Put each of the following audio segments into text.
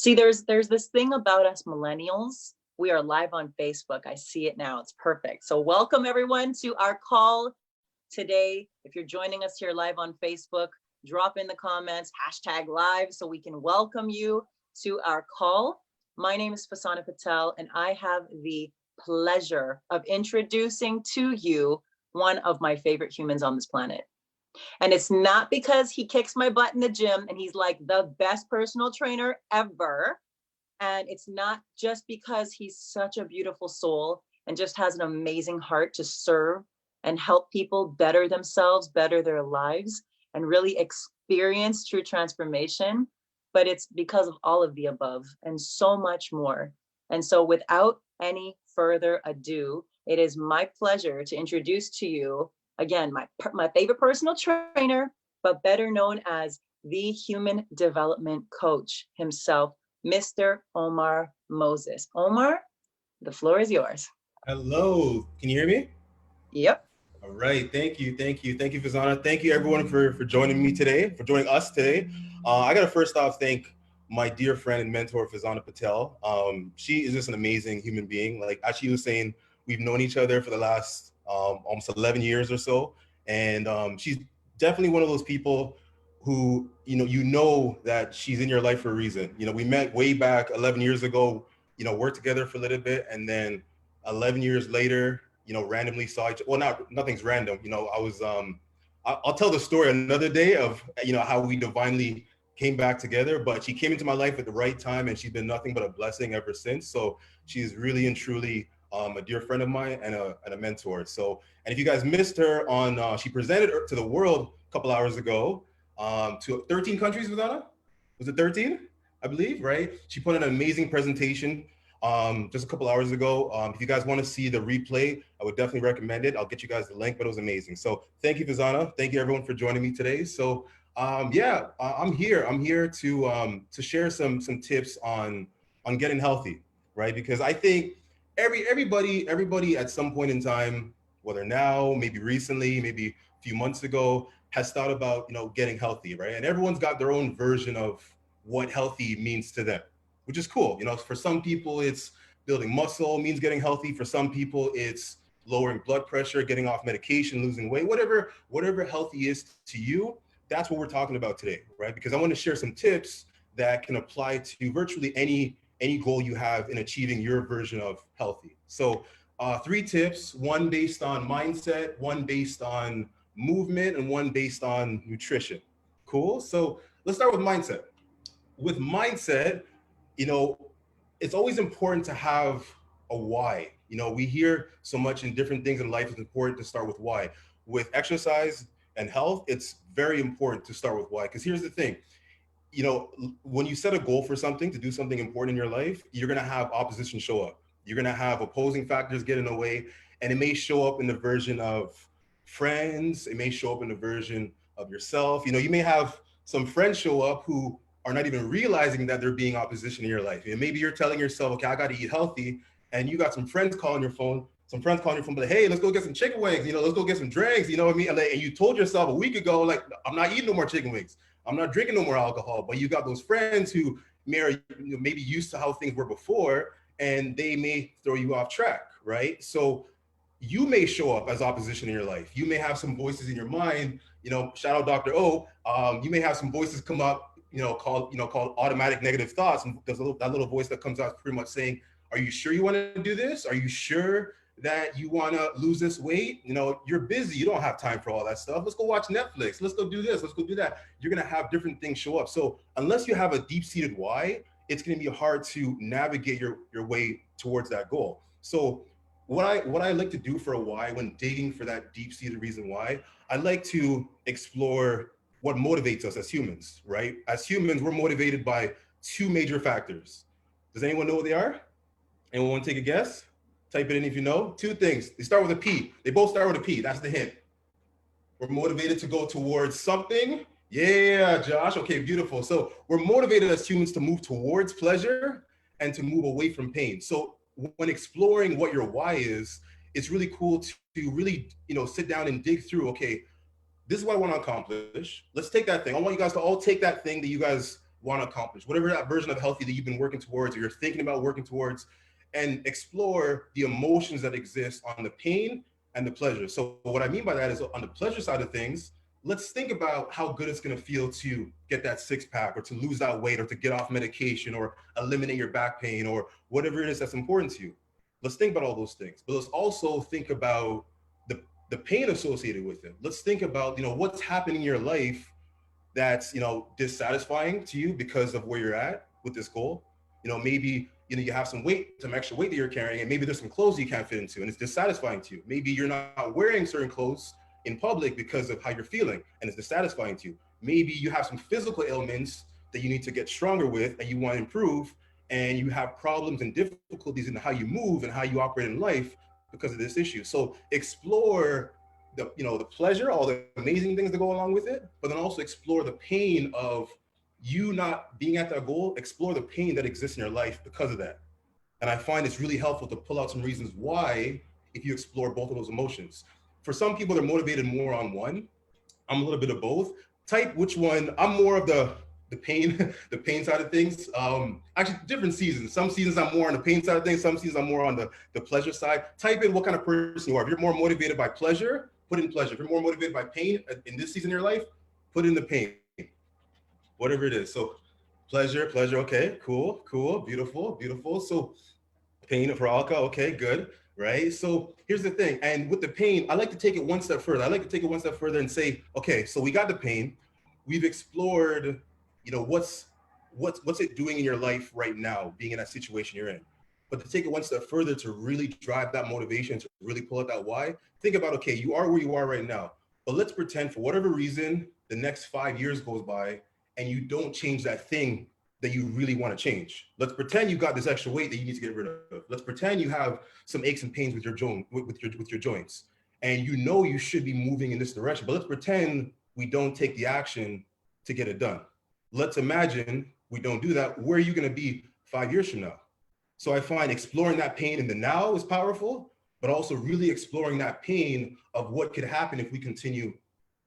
See, there's this thing about us millennials. We are live on Facebook. I see it now. It's perfect. So welcome everyone to our call today. If you're joining us here live on Facebook, drop in the comments, #live, so we can welcome you to our call. My name is Fasana Patel, and I have the pleasure of introducing to you one of my favorite humans on this planet. And it's not because he kicks my butt in the gym and he's like the best personal trainer ever. And it's not just because he's such a beautiful soul and just has an amazing heart to serve and help people better themselves, better their lives, and really experience true transformation. But it's because of all of the above and so much more. And so without any further ado, it is my pleasure to introduce to you, again, my favorite personal trainer, but better known as the human development coach himself, Mr. Omar Moses. Omar, the floor is yours. Hello, can you hear me? Yep. All right, thank you, Fazana. Thank you, everyone, for joining me today, for joining us today. I got to first off thank my dear friend and mentor, Fazana Patel. She is just an amazing human being. Like as she was saying, we've known each other for the last almost 11 years or so, and she's definitely one of those people who you know that she's in your life for a reason. We met way back 11 years ago. Worked together for a little bit, and then 11 years later, randomly saw each. Well, nothing's random. I was. I'll tell the story another day of how we divinely came back together. But she came into my life at the right time, and she's been nothing but a blessing ever since. So she's really and truly a dear friend of mine and a mentor. So, and if you guys missed her on, she presented to the world a couple hours ago to 13 countries. Was it 13? I believe, right? She put an amazing presentation just a couple hours ago. If you guys want to see the replay, I would definitely recommend it. I'll get you guys the link, but it was amazing. So thank you, Fazana. Thank you, everyone, for joining me today. So I'm here. I'm here to share some tips on getting healthy, right? Because I think everybody at some point in time, whether now, maybe recently, maybe a few months ago, has thought about getting healthy, right? And everyone's got their own version of what healthy means to them, which is cool. For some people, it's building muscle means getting healthy. For some people, it's lowering blood pressure, getting off medication, losing weight, whatever healthy is to you. That's what we're talking about today, right? Because I want to share some tips that can apply to virtually any goal you have in achieving your version of healthy. So 3 tips, one based on mindset, one based on movement, and one based on nutrition. Cool. So let's start with mindset. With mindset, you know, it's always important to have a why. We hear so much in different things in life, it's important to start with why. With exercise and health, it's very important to start with why. Because here's the thing, when you set a goal for something, to do something important in your life, you're going to have opposition show up. You're going to have opposing factors get in the way, and it may show up in the version of friends. It may show up in the version of yourself. You may have some friends show up who are not even realizing that they're being opposition in your life. And maybe you're telling yourself, okay, I got to eat healthy. And you got some friends calling your phone, but hey, let's go get some chicken wings. Let's go get some drinks. You know what I mean? And you told yourself a week ago, like, I'm not eating no more chicken wings. I'm not drinking no more alcohol. But you got those friends who maybe used to how things were before, and they may throw you off track, right? So you may show up as opposition in your life. You may have some voices in your mind, shout out Dr. O. You may have some voices come up, called automatic negative thoughts. And there's that little voice that comes out pretty much saying, are you sure you want to do this? Are you sure that you want to lose this weight? You're busy. You don't have time for all that stuff. Let's go watch Netflix. Let's go do this. Let's go do that. You're going to have different things show up. So unless you have a deep-seated why, it's going to be hard to navigate your way towards that goal. So what I like to do for a why, when digging for that deep-seated reason why, I like to explore what motivates us as humans, right? As humans, we're motivated by 2 major factors. Does anyone know what they are? Anyone want to take a guess? Type it in if you know. 2 things. They start with a P. They both start with a P. That's the hint. We're motivated to go towards something. Yeah, Josh. Okay, beautiful. So we're motivated as humans to move towards pleasure and to move away from pain. So when exploring what your why is, it's really cool to really, sit down and dig through, okay, this is what I want to accomplish. Let's take that thing. I want you guys to all take that thing that you guys want to accomplish, whatever that version of healthy that you've been working towards or you're thinking about working towards, and explore the emotions that exist on the pain and the pleasure. So what I mean by that is on the pleasure side of things, let's think about how good it's going to feel to get that six pack or to lose that weight or to get off medication or eliminate your back pain or whatever it is that's important to you. Let's think about all those things, but let's also think about the pain associated with it. Let's think about, what's happening in your life that's, dissatisfying to you because of where you're at with this goal. Maybe, you have some extra weight that you're carrying, and maybe there's some clothes you can't fit into and it's dissatisfying to you. Maybe you're not wearing certain clothes in public because of how you're feeling and it's dissatisfying to you. Maybe you have some physical ailments that you need to get stronger with and you want to improve, and you have problems and difficulties in how you move and how you operate in life because of this issue. So explore the pleasure, all the amazing things that go along with it, but then also explore the pain of you not being at that goal. Explore the pain that exists in your life because of that. And I find it's really helpful to pull out some reasons why, if you explore both of those emotions. For some people, they're motivated more on one. I'm a little bit of both. Type which one. I'm more of the pain, the pain side of things. Actually, different seasons. Some seasons I'm more on the pain side of things. Some seasons I'm more on the pleasure side. Type in what kind of person you are. If you're more motivated by pleasure, put in pleasure. If you're more motivated by pain in this season of your life, put in the pain. Whatever it is. So pleasure. Okay, cool, beautiful. So pain for Alka. Okay, good. Right. So here's the thing. And with the pain, I like to take it one step further. I like to take it one step further and say, okay, so we got the pain. We've explored, what's it doing in your life right now, being in that situation you're in. But to take it one step further, to really drive that motivation, to really pull out that why, think about, okay, you are where you are right now. But let's pretend for whatever reason, the next 5 years goes by and you don't change that thing that you really want to change. Let's pretend you got this extra weight that you need to get rid of. Let's pretend you have some aches and pains with your joints, and you should be moving in this direction. But let's pretend we don't take the action to get it done. Let's imagine we don't do that. Where are you going to be 5 years from now? So I find exploring that pain in the now is powerful, but also really exploring that pain of what could happen if we continue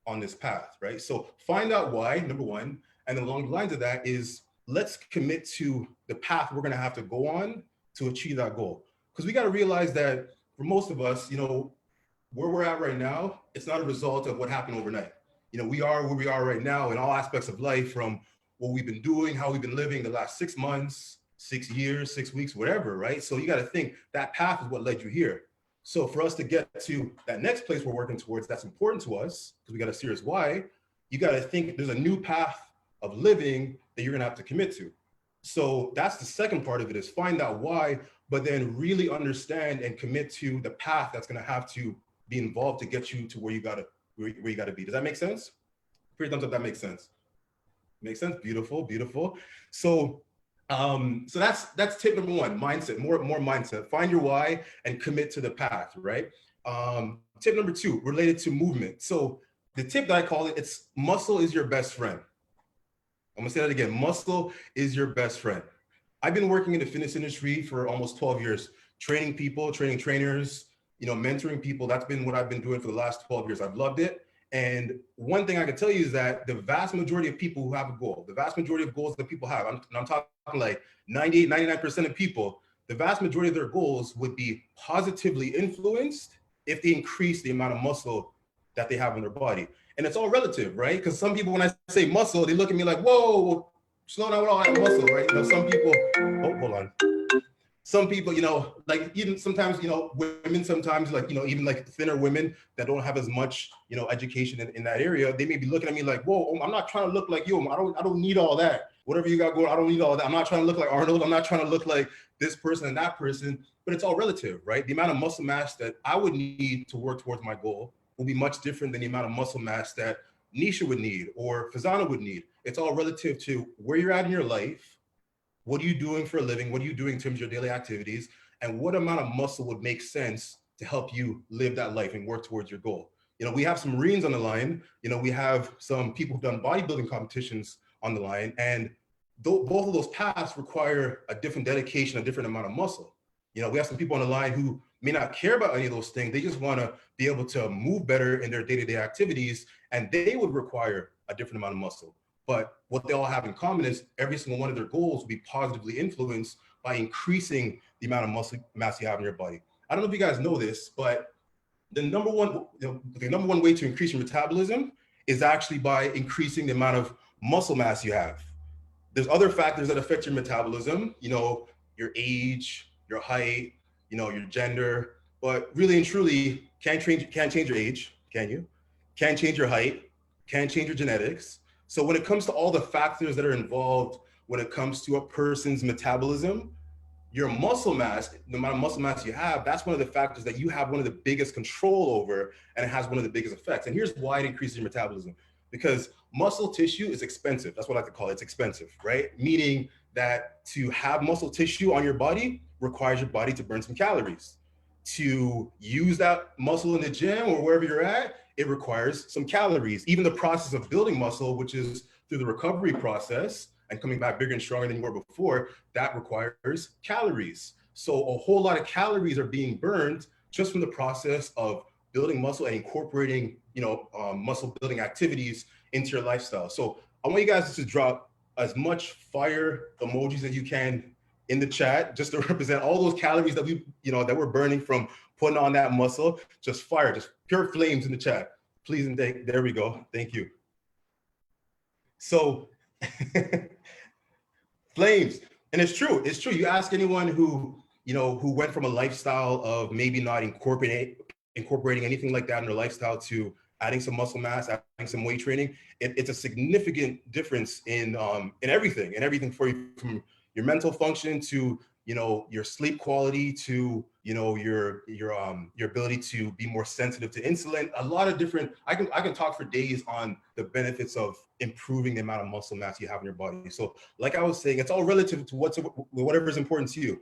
on this path, right? So find out why, number one, and then along the lines of that is, let's commit to the path we're going to have to go on to achieve that goal. Because we got to realize that for most of us, where we're at right now, it's not a result of what happened overnight. We are where we are right now in all aspects of life, from what we've been doing, how we've been living the last 6 months, 6 years, 6 weeks, whatever, right? So you got to think that path is what led you here. So for us to get to that next place we're working towards, that's important to us because we got a serious why. You got to think there's a new path of living that you're going to have to commit to. So that's the second part of it, is find out why, but then really understand and commit to the path that's going to have to be involved to get you to where you got to be. Does that make sense? Pretty thumbs up. That makes sense. Makes sense. Beautiful. So that's tip number one, mindset, more mindset. Find your why and commit to the path, right? Tip number two, related to movement. So the tip that I call it's muscle is your best friend. I'm gonna say that again. Muscle is your best friend. I've been working in the fitness industry for almost 12 years, training people, training trainers, mentoring people. That's been what I've been doing for the last 12 years. I've loved it. And one thing I can tell you is that the vast majority of people who have a goal, the vast majority of goals that people have, I'm talking like 98, 99% of people, the vast majority of their goals would be positively influenced if they increase the amount of muscle that they have in their body. And it's all relative, right? Because some people, when I say muscle, they look at me like, whoa, slow down with all that muscle, right? Some people, hold on. Some people, like even sometimes, women sometimes, like, even like thinner women that don't have as much, education in that area, they may be looking at me like, whoa, I'm not trying to look like you. I don't need all that. Whatever you got going, I don't need all that. I'm not trying to look like Arnold. I'm not trying to look like this person and that person, but it's all relative, right? The amount of muscle mass that I would need to work towards my goal will be much different than the amount of muscle mass that Nisha would need or Fazana would need. It's all relative to where you're at in your life. What are you doing for a living? What are you doing in terms of your daily activities? And what amount of muscle would make sense to help you live that life and work towards your goal? We have some Marines on the line. We have some people who've done bodybuilding competitions on the line. And both of those paths require a different dedication, a different amount of muscle. We have some people on the line who may not care about any of those things. They just want to be able to move better in their day-to-day activities, and they would require a different amount of muscle. But what they all have in common is every single one of their goals will be positively influenced by increasing the amount of muscle mass you have in your body. I don't know if you guys know this, but the number one way to increase your metabolism is actually by increasing the amount of muscle mass you have. There's other factors that affect your metabolism, your age, your height, your gender, but really and truly can't change your age, can you? Can't change your height, can't change your genetics. So when it comes to all the factors that are involved when it comes to a person's metabolism, your muscle mass, the amount of muscle mass you have, that's one of the factors that you have one of the biggest control over, and it has one of the biggest effects. And here's why it increases your metabolism. Because muscle tissue is expensive. That's what I like to call it. It's expensive, right? Meaning that to have muscle tissue on your body requires your body to burn some calories. To use that muscle in the gym or wherever you're at, it requires some calories. Even the process of building muscle, which is through the recovery process and coming back bigger and stronger than you were before, that requires calories. So a whole lot of calories are being burned just from the process of building muscle and incorporating, muscle building activities into your lifestyle. So I want you guys to just drop as much fire emojis as you can in the chat, just to represent all those calories that that we're burning from putting on that muscle. Just fire, just pure flames in the chat, please. And there we go. Thank you. So flames. And it's true. It's true. You ask anyone who went from a lifestyle of maybe not incorporating anything like that in their lifestyle to adding some muscle mass, adding some weight training, it's a significant difference in everything for you, from your mental function to your sleep quality to your ability to be more sensitive to insulin. A lot of different. I can talk for days on the benefits of improving the amount of muscle mass you have in your body. So like I was saying, it's all relative to whatever is important to you.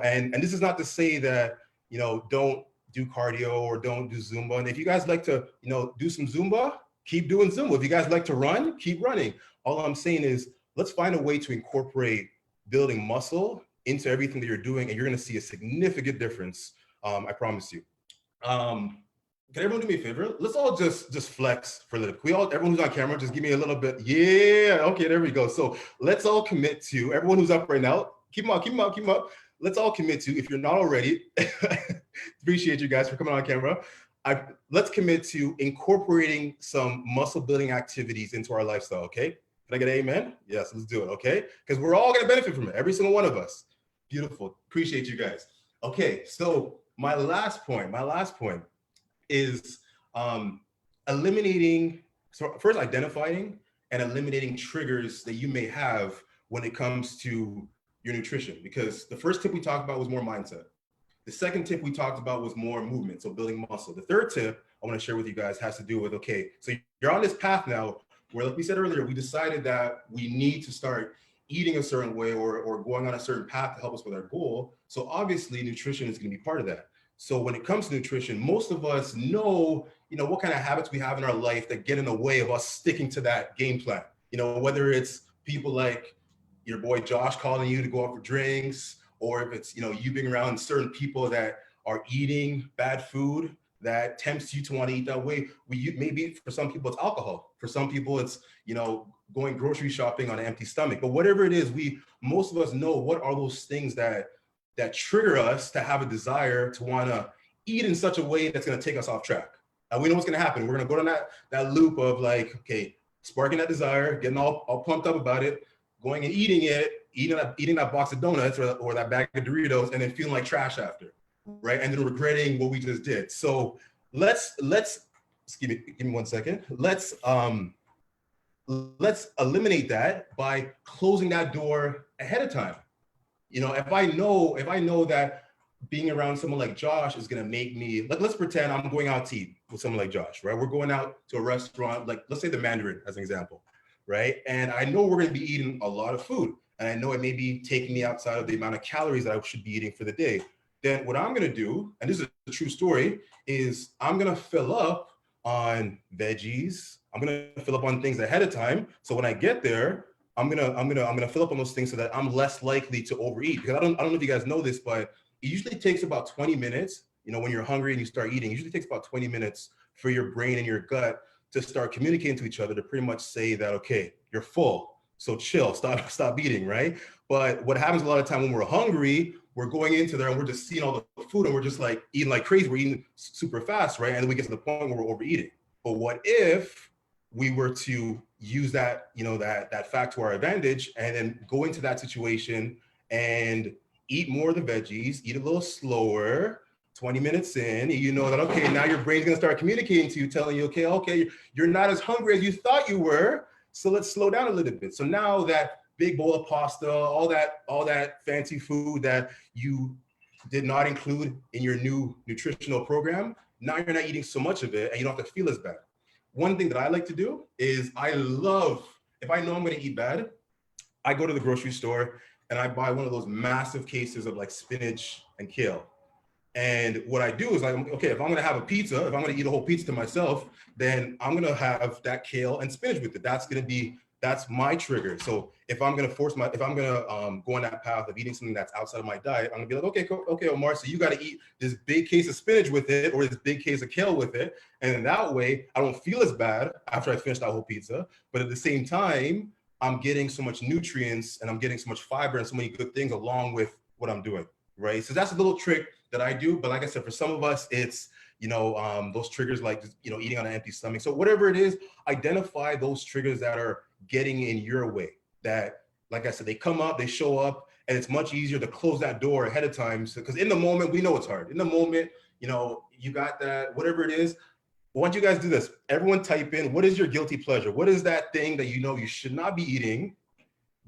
And this is not to say that don't do cardio or don't do Zumba. And if you guys like to do some Zumba, keep doing Zumba. If you guys like to run, keep running. All I'm saying is let's find a way to incorporate building muscle into everything that you're doing, and you're going to see a significant difference. I promise you. Can everyone do me a favor? Let's all just flex for a little. Everyone who's on camera, just give me a little bit. Yeah. Okay, there we go. So let's all commit to, everyone who's up right now, keep them up. Let's all commit to, if you're not already, appreciate you guys for coming on camera. Let's commit to incorporating some muscle building activities into our lifestyle, okay? Can I get an amen? Yes, let's do it, okay? Because we're all gonna benefit from it, every single one of us. Beautiful, appreciate you guys. Okay, so my last point is first identifying and eliminating triggers that you may have when it comes to your nutrition. Because the first tip we talked about was more mindset. The second tip we talked about was more movement, so building muscle. The third tip I want to share with you guys has to do with, okay, so you're on this path now where, like we said earlier, we decided that we need to start eating a certain way or going on a certain path to help us with our goal. So obviously nutrition is going to be part of that. So when it comes to nutrition, most of us know, what kind of habits we have in our life that get in the way of us sticking to that game plan. Whether it's people like your boy Josh calling you to go out for drinks, or if it's, you being around certain people that are eating bad food that tempts you to want to eat that way. Maybe for some people it's alcohol. For some people it's, going grocery shopping on an empty stomach. But whatever it is, most of us know what are those things that trigger us to have a desire to want to eat in such a way that's going to take us off track. And we know what's going to happen. We're going to go down that loop of like, okay, sparking that desire, getting all pumped up about it, going and eating that box of donuts or that bag of Doritos, and then feeling like trash after, right? And then regretting what we just did. So let's give me 1 second. Let's eliminate that by closing that door ahead of time. If I know that being around someone like Josh is gonna make me, let's pretend I'm going out to eat with someone like Josh, right? We're going out to a restaurant, like let's say the Mandarin as an example, right? And I know we're gonna be eating a lot of food, and I know it may be taking me outside of the amount of calories that I should be eating for the day. Then what I'm gonna do, and this is a true story, is I'm gonna fill up on veggies. I'm gonna fill up on things ahead of time. So when I get there, I'm gonna fill up on those things so that I'm less likely to overeat. Because I don't know if you guys know this, but it usually takes about 20 minutes, when you're hungry and you start eating, it usually takes about 20 minutes for your brain and your gut to start communicating to each other to pretty much say that, okay, you're full. So chill, stop eating, right? But what happens a lot of time when we're hungry, we're going into there and we're just seeing all the food and we're just like eating like crazy. We're eating super fast, right? And then we get to the point where we're overeating. But what if we were to use that, that fact to our advantage and then go into that situation and eat more of the veggies, eat a little slower, 20 minutes in, you know that, okay, now your brain's gonna start communicating to you, telling you, okay, you're not as hungry as you thought you were, so let's slow down a little bit. So now that big bowl of pasta, all that fancy food that you did not include in your new nutritional program, now you're not eating so much of it and you don't have to feel as bad. One thing that I like to do is if I know I'm gonna eat bad, I go to the grocery store and I buy one of those massive cases of like spinach and kale. And what I do is like, okay, if I'm gonna have a pizza, if I'm gonna eat a whole pizza to myself, then I'm gonna have that kale and spinach with it. That's my trigger. So if I'm gonna go on that path of eating something that's outside of my diet, I'm gonna be like, okay, Omar, so you gotta eat this big case of spinach with it or this big case of kale with it. And that way I don't feel as bad after I finish that whole pizza. But at the same time, I'm getting so much nutrients and I'm getting so much fiber and so many good things along with what I'm doing, right? So that's a little trick that I do. But like I said, for some of us, it's, those triggers like, eating on an empty stomach. So whatever it is, identify those triggers that are getting in your way, that, like I said, they come up, they show up, and it's much easier to close that door ahead of time. So, because in the moment, we know it's hard. In the moment, you got that, whatever it is. Why don't you guys do this? Everyone type in, what is your guilty pleasure? What is that thing that you should not be eating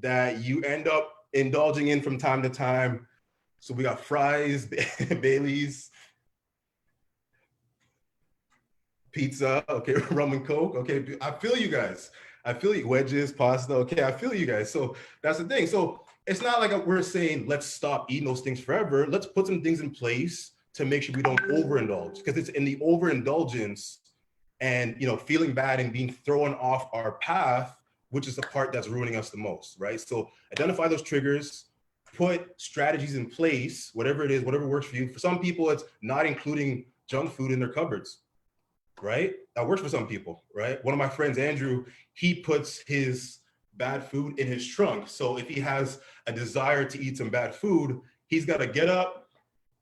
that you end up indulging in from time to time? So we got fries, Bailey's, pizza, okay, rum and Coke, okay. I feel you guys. I feel you. Wedges, pasta, okay, I feel you guys. So that's the thing. So it's not like we're saying, let's stop eating those things forever. Let's put some things in place to make sure we don't overindulge, because it's in the overindulgence and, feeling bad and being thrown off our path, which is the part that's ruining us the most, right? So identify those triggers, put strategies in place, whatever it is, whatever works for you. For some people, it's not including junk food in their cupboards, right? That works for some people, right? One of my friends, Andrew, he puts his bad food in his trunk. So if he has a desire to eat some bad food, he's got to get up,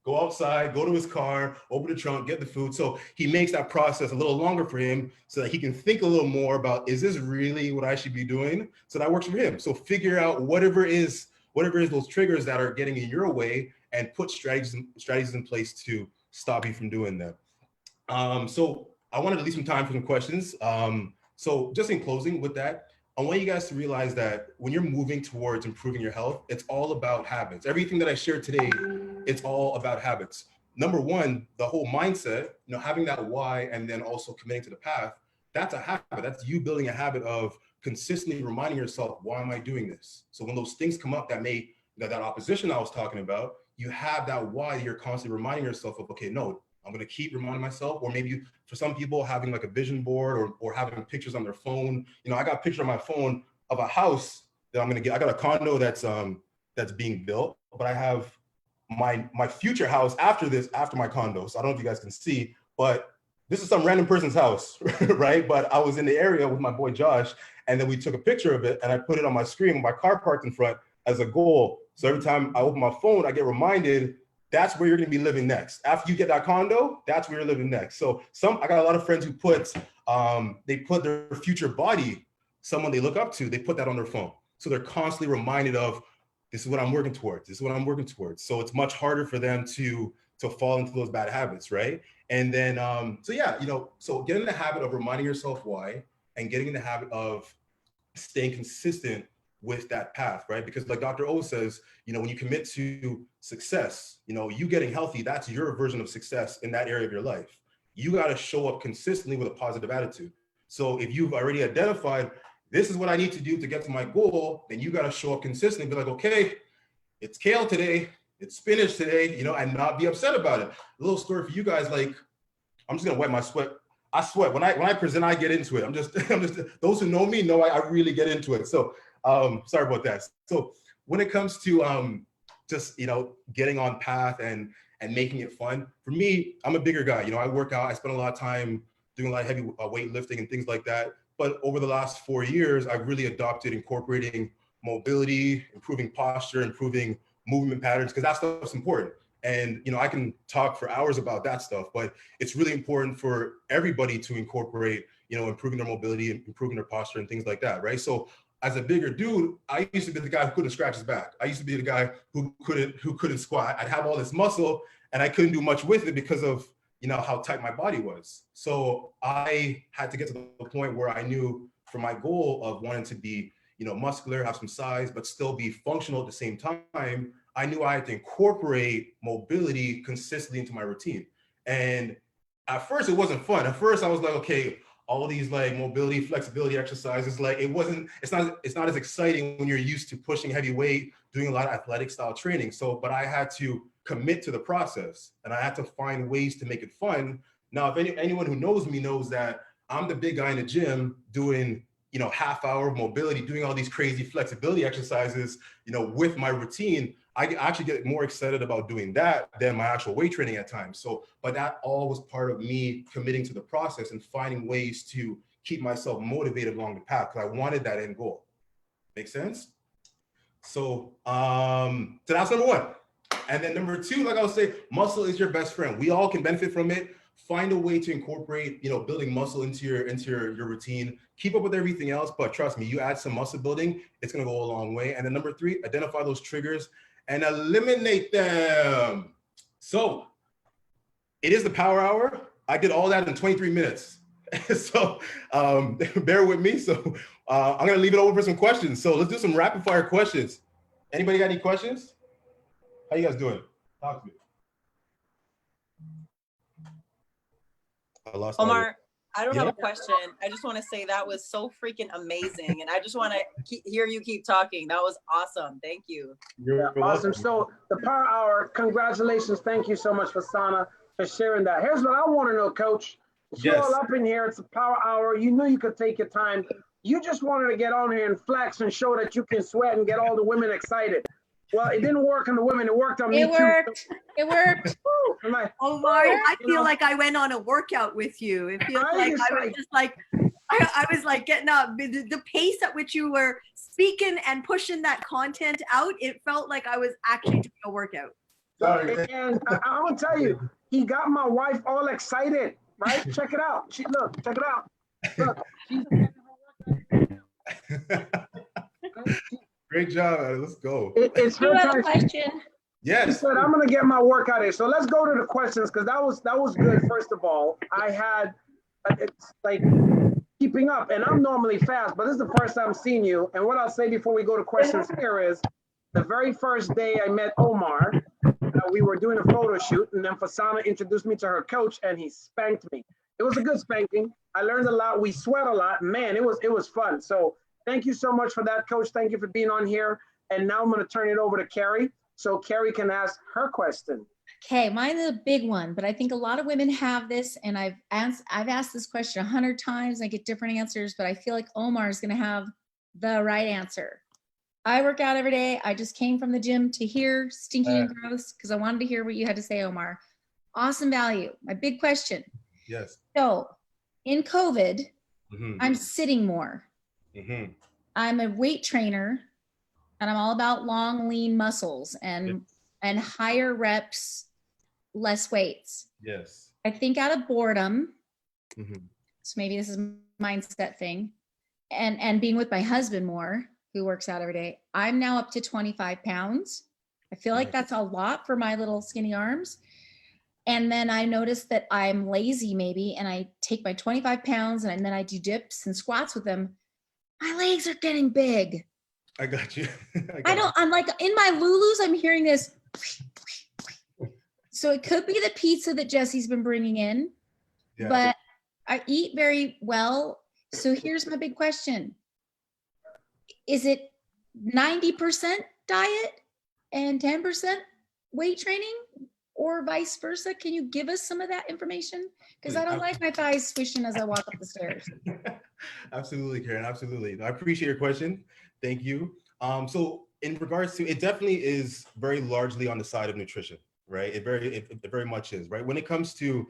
go outside, go to his car, open the trunk, get the food. So he makes that process a little longer for him so that he can think a little more about, is this really what I should be doing? So that works for him. So figure out whatever is those triggers that are getting in your way and put strategies in place to stop you from doing that. So I wanted to leave some time for some questions. So just in closing with that, I want you guys to realize that when you're moving towards improving your health, it's all about habits. Everything that I shared today, it's all about habits. Number one, the whole mindset, having that why and then also committing to the path, that's a habit. That's you building a habit of consistently reminding yourself, why am I doing this? So when those things come up that opposition I was talking about, you have that why you're constantly reminding yourself of, okay, no, I'm going to keep reminding myself. Or maybe for some people having like a vision board or having pictures on their phone. I got a picture on my phone of a house that I'm going to get. I got a condo that's being built, but I have my future house after my condo. So I don't know if you guys can see, but this is some random person's house, right? But I was in the area with my boy Josh, and then we took a picture of it and I put it on my screen with my car parked in front as a goal. So every time I open my phone, I get reminded that's where you're going to be living next. After you get that condo, that's where you're living next. So I got a lot of friends who they put their future body, someone they look up to, they put that on their phone. So they're constantly reminded of, this is what I'm working towards. This is what I'm working towards. So it's much harder for them to fall into those bad habits, right? And then, so get in the habit of reminding yourself why and getting in the habit of staying consistent with that path, right? Because like Dr. O says, when you commit to success, you getting healthy, that's your version of success in that area of your life. You got to show up consistently with a positive attitude. So if you've already identified, this is what I need to do to get to my goal, then you got to show up consistently, be like, okay, it's kale today, it's spinach today, and not be upset about it. A little story for you guys, like, I'm just gonna wipe my sweat. I sweat when I present, I get into it. I'm just those who know me know I really get into it. So sorry about that. So when it comes to just getting on path and making it fun, for me, I'm a bigger guy. I work out, I spend a lot of time doing a lot of heavy weightlifting and things like that. But over the last 4 years, I've really adopted incorporating mobility, improving posture, improving movement patterns, because that stuff's important. And, I can talk for hours about that stuff, but it's really important for everybody to incorporate, improving their mobility, improving their posture and things like that, right? So as a bigger dude, I used to be the guy who couldn't scratch his back. I used to be the guy who couldn't squat. I'd have all this muscle and I couldn't do much with it because of, how tight my body was. So I had to get to the point where I knew for my goal of wanting to be, muscular, have some size, but still be functional at the same time, I knew I had to incorporate mobility consistently into my routine. And at first it wasn't fun. At first I was like, okay, all these like mobility, flexibility exercises, like it's not as exciting when you're used to pushing heavy weight, doing a lot of athletic style training. So, but I had to commit to the process and I had to find ways to make it fun. Now, if anyone who knows me knows that I'm the big guy in the gym doing, half hour of mobility, doing all these crazy flexibility exercises, with my routine. I actually get more excited about doing that than my actual weight training at times. So, but that all was part of me committing to the process and finding ways to keep myself motivated along the path because I wanted that end goal. Make sense? So that's number one. And then number two, like I was saying, muscle is your best friend. We all can benefit from it. Find a way to incorporate, building muscle into your routine. Keep up with everything else, but trust me, you add some muscle building, it's gonna go a long way. And then number three, identify those triggers and eliminate them. So it is the power hour. I did all that in 23 minutes. So bear with me. So I'm gonna leave it over for some questions. So let's do some rapid fire questions. Anybody got any questions? How you guys doing? Talk to me. I lost Omar, I don't have a question. I just want to say that was so freaking amazing. And I just want to hear you keep talking. That was awesome. Thank you. You're awesome. So the power hour, congratulations. Thank you so much, Fasana, for sharing that. Here's what I want to know, Coach. You're all up in here. It's a power hour. You knew you could take your time. You just wanted to get on here and flex and show that you can sweat and get all the women excited. Well, it didn't work on the women. It worked on me too. It worked. Like, Omar, I feel like I went on a workout with you. It feels like I was just like, I was like getting up. The pace at which you were speaking and pushing that content out, it felt like I was actually doing a workout. And I'm gonna tell you, he got my wife all excited. Right? Check it out. Check it out. Look, great job. Let's go. It's her time. Question. Yes. She said, I'm gonna get my workout in. So let's go to the questions because that was good. First of all, I had it's like keeping up, and I'm normally fast, but this is the first time seeing you. And what I'll say before we go to questions here is, the very first day I met Omar, we were doing a photo shoot, and then Fasana introduced me to her coach, and he spanked me. It was a good spanking. I learned a lot. We sweat a lot. Man, it was fun. So thank you so much for that, Coach. Thank you for being on here. And now I'm going to turn it over to Carrie, so Carrie can ask her question. Okay, mine is a big one, but I think a lot of women have this, and I've asked this question 100 times. I get different answers, but I feel like Omar is going to have the right answer. I work out every day. I just came from the gym to hear Stinky and Gross because I wanted to hear what you had to say, Omar. Awesome value. My big question. Yes. So in COVID, I'm sitting more. I'm a weight trainer, and I'm all about long, lean muscles and higher reps, less weights. Yes. I think out of boredom, so maybe this is a mindset thing, and being with my husband more, who works out every day, I'm now up to 25 pounds. I feel like that's a lot for my little skinny arms. And then I noticed that I'm lazy maybe, and I take my 25 pounds and then I do dips and squats with them. My legs are getting big. I got you. I'm like in my Lulus, I'm hearing this. So it could be the pizza that Jesse's been bringing in, but I eat very well. So here's my big question. Is it 90% diet and 10% weight training, or vice versa? Can you give us some of that information? Because I don't like my thighs swishing as I walk up the stairs. Absolutely, Karen. Absolutely. I appreciate your question. Thank you. So in regards to, it definitely is very largely on the side of nutrition, right? It very much is, right? When it comes to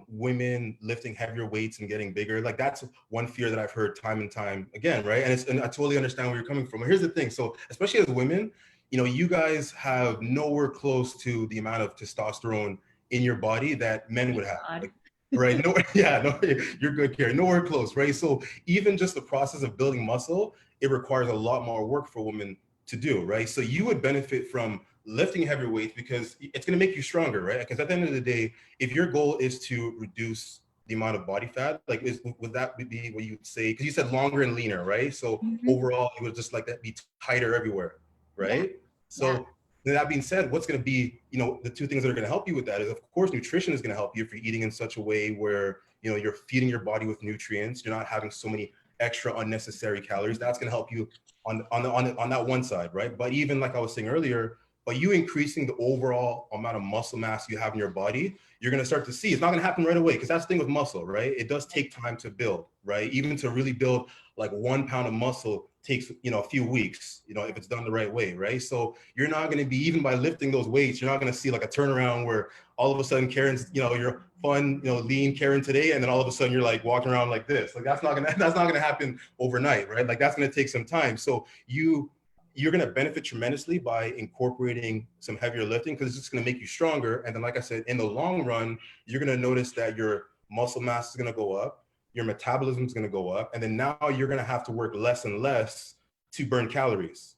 women lifting heavier weights and getting bigger. Like that's one fear that I've heard time and time again, right? And I totally understand where you're coming from. But here's the thing. So especially as women, you know, you guys have nowhere close to the amount of testosterone in your body that men would have. Like, right? No, yeah, no, you're good, Karen. Nowhere close, right? So even just the process of building muscle, it requires a lot more work for women to do, right? So you would benefit from lifting heavier weights because it's going to make you stronger, right? Because at the end of the day, if your goal is to reduce the amount of body fat, like would that be what you would say? Because you said longer and leaner, right? So overall, it would just like that be tighter everywhere, right? Yeah. So that being said, what's going to be, you know, the two things that are going to help you with that is, of course, nutrition is going to help you if you're eating in such a way where, you know, you're feeding your body with nutrients. You're not having so many extra unnecessary calories. That's going to help you on that one side, right? But even like I was saying earlier, by you increasing the overall amount of muscle mass you have in your body, you're going to start to see, it's not going to happen right away, because that's the thing with muscle, right? It does take time to build, right? Even to really build like 1 pound of muscle takes, you know, a few weeks, you know, if it's done the right way, right? So you're not going to be, even by lifting those weights, you're not going to see like a turnaround where all of a sudden Karen's, you know, you're fun, you know, lean Karen today, and then all of a sudden you're like walking around like this. Like that's not going to happen overnight, right? Like that's going to take some time. So you're going to benefit tremendously by incorporating some heavier lifting, because it's just going to make you stronger. And then, like I said, in the long run, you're going to notice that your muscle mass is going to go up, your metabolism is going to go up, and then now you're going to have to work less and less to burn calories.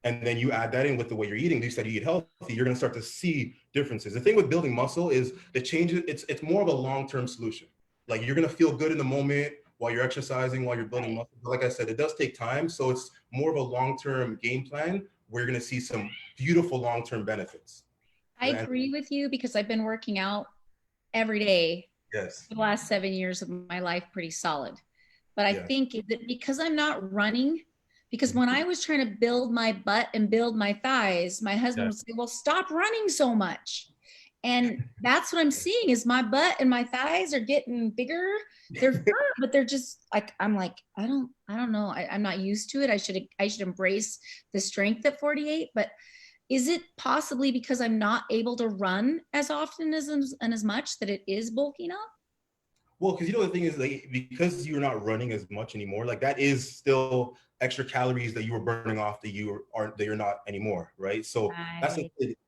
And then you add that in with the way you're eating. You said you eat healthy, you're going to start to see differences. The thing with building muscle is the changes, it's more of a long-term solution. Like you're going to feel good in the moment while you're exercising, while you're building muscle. But like I said, it does take time. So it's more of a long-term game plan where you're going to see some beautiful long-term benefits. I agree with you, because I've been working out every day for the last 7 years of my life, pretty solid. But I think that because I'm not running, because when I was trying to build my butt and build my thighs, my husband would say, well, stop running so much. And that's what I'm seeing is my butt and my thighs are getting bigger. They're firm, but they're just like, I'm like, I don't know. I'm not used to it. I should embrace the strength at 48, but is it possibly because I'm not able to run as often and as much that it is bulking up? Well, because you know the thing is, like, because you're not running as much anymore, like that is still extra calories that you were burning off that you're not anymore, right? So that's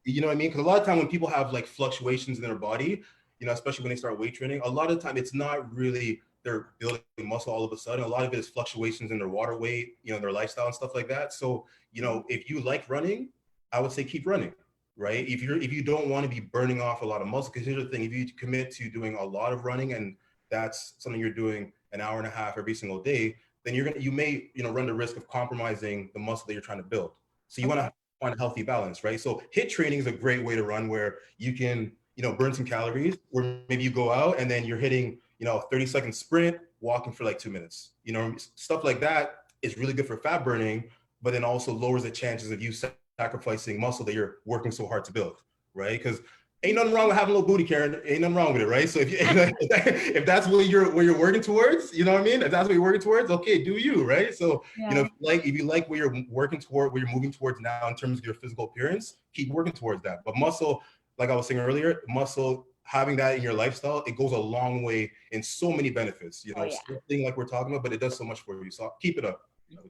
you know what I mean? Because a lot of time when people have like fluctuations in their body, you know, especially when they start weight training, a lot of the time it's not really they're building muscle all of a sudden. A lot of it is fluctuations in their water weight, you know, their lifestyle and stuff like that. So, you know, if you like running, I would say keep running, right? If you don't want to be burning off a lot of muscle, because here's the thing: if you commit to doing a lot of running and that's something you're doing an hour and a half every single day, then you may, you know, run the risk of compromising the muscle that you're trying to build. So you want to find a healthy balance, right? So HIIT training is a great way to run where you can, you know, burn some calories, or maybe you go out and then you're hitting, you know, a 30-second sprint, walking for like 2 minutes, you know, stuff like that is really good for fat burning, but then also lowers the chances of you sacrificing muscle that you're working so hard to build, right? Because ain't nothing wrong with having a little booty, Karen. Ain't nothing wrong with it, right? So if that's what you're working towards, you know what I mean? If that's what you're working towards, okay, do you, right? So you know, if you like where you're working toward, where you're moving towards now in terms of your physical appearance, keep working towards that. But muscle, like I was saying earlier, muscle, having that in your lifestyle, it goes a long way in so many benefits. You know, thing like we're talking about, but it does so much for you. So keep it up.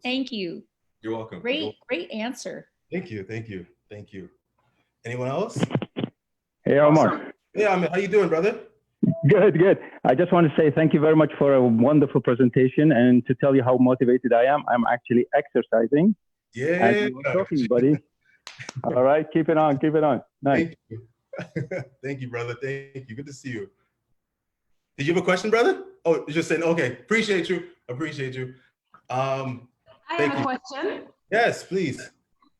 Thank you. You're welcome. Great answer. Thank you. Anyone else? Hey, Omar. Hey, Ahmed, how you doing, brother? Good. I just want to say thank you very much for a wonderful presentation, and to tell you how motivated I am. I'm actually exercising. Yeah. As you were talking, buddy. All right, keep it on. Nice. Thank you. Thank you, brother. Thank you. Good to see you. Did you have a question, brother? Oh, you're just saying, okay. Appreciate you. I have a question. Yes, please.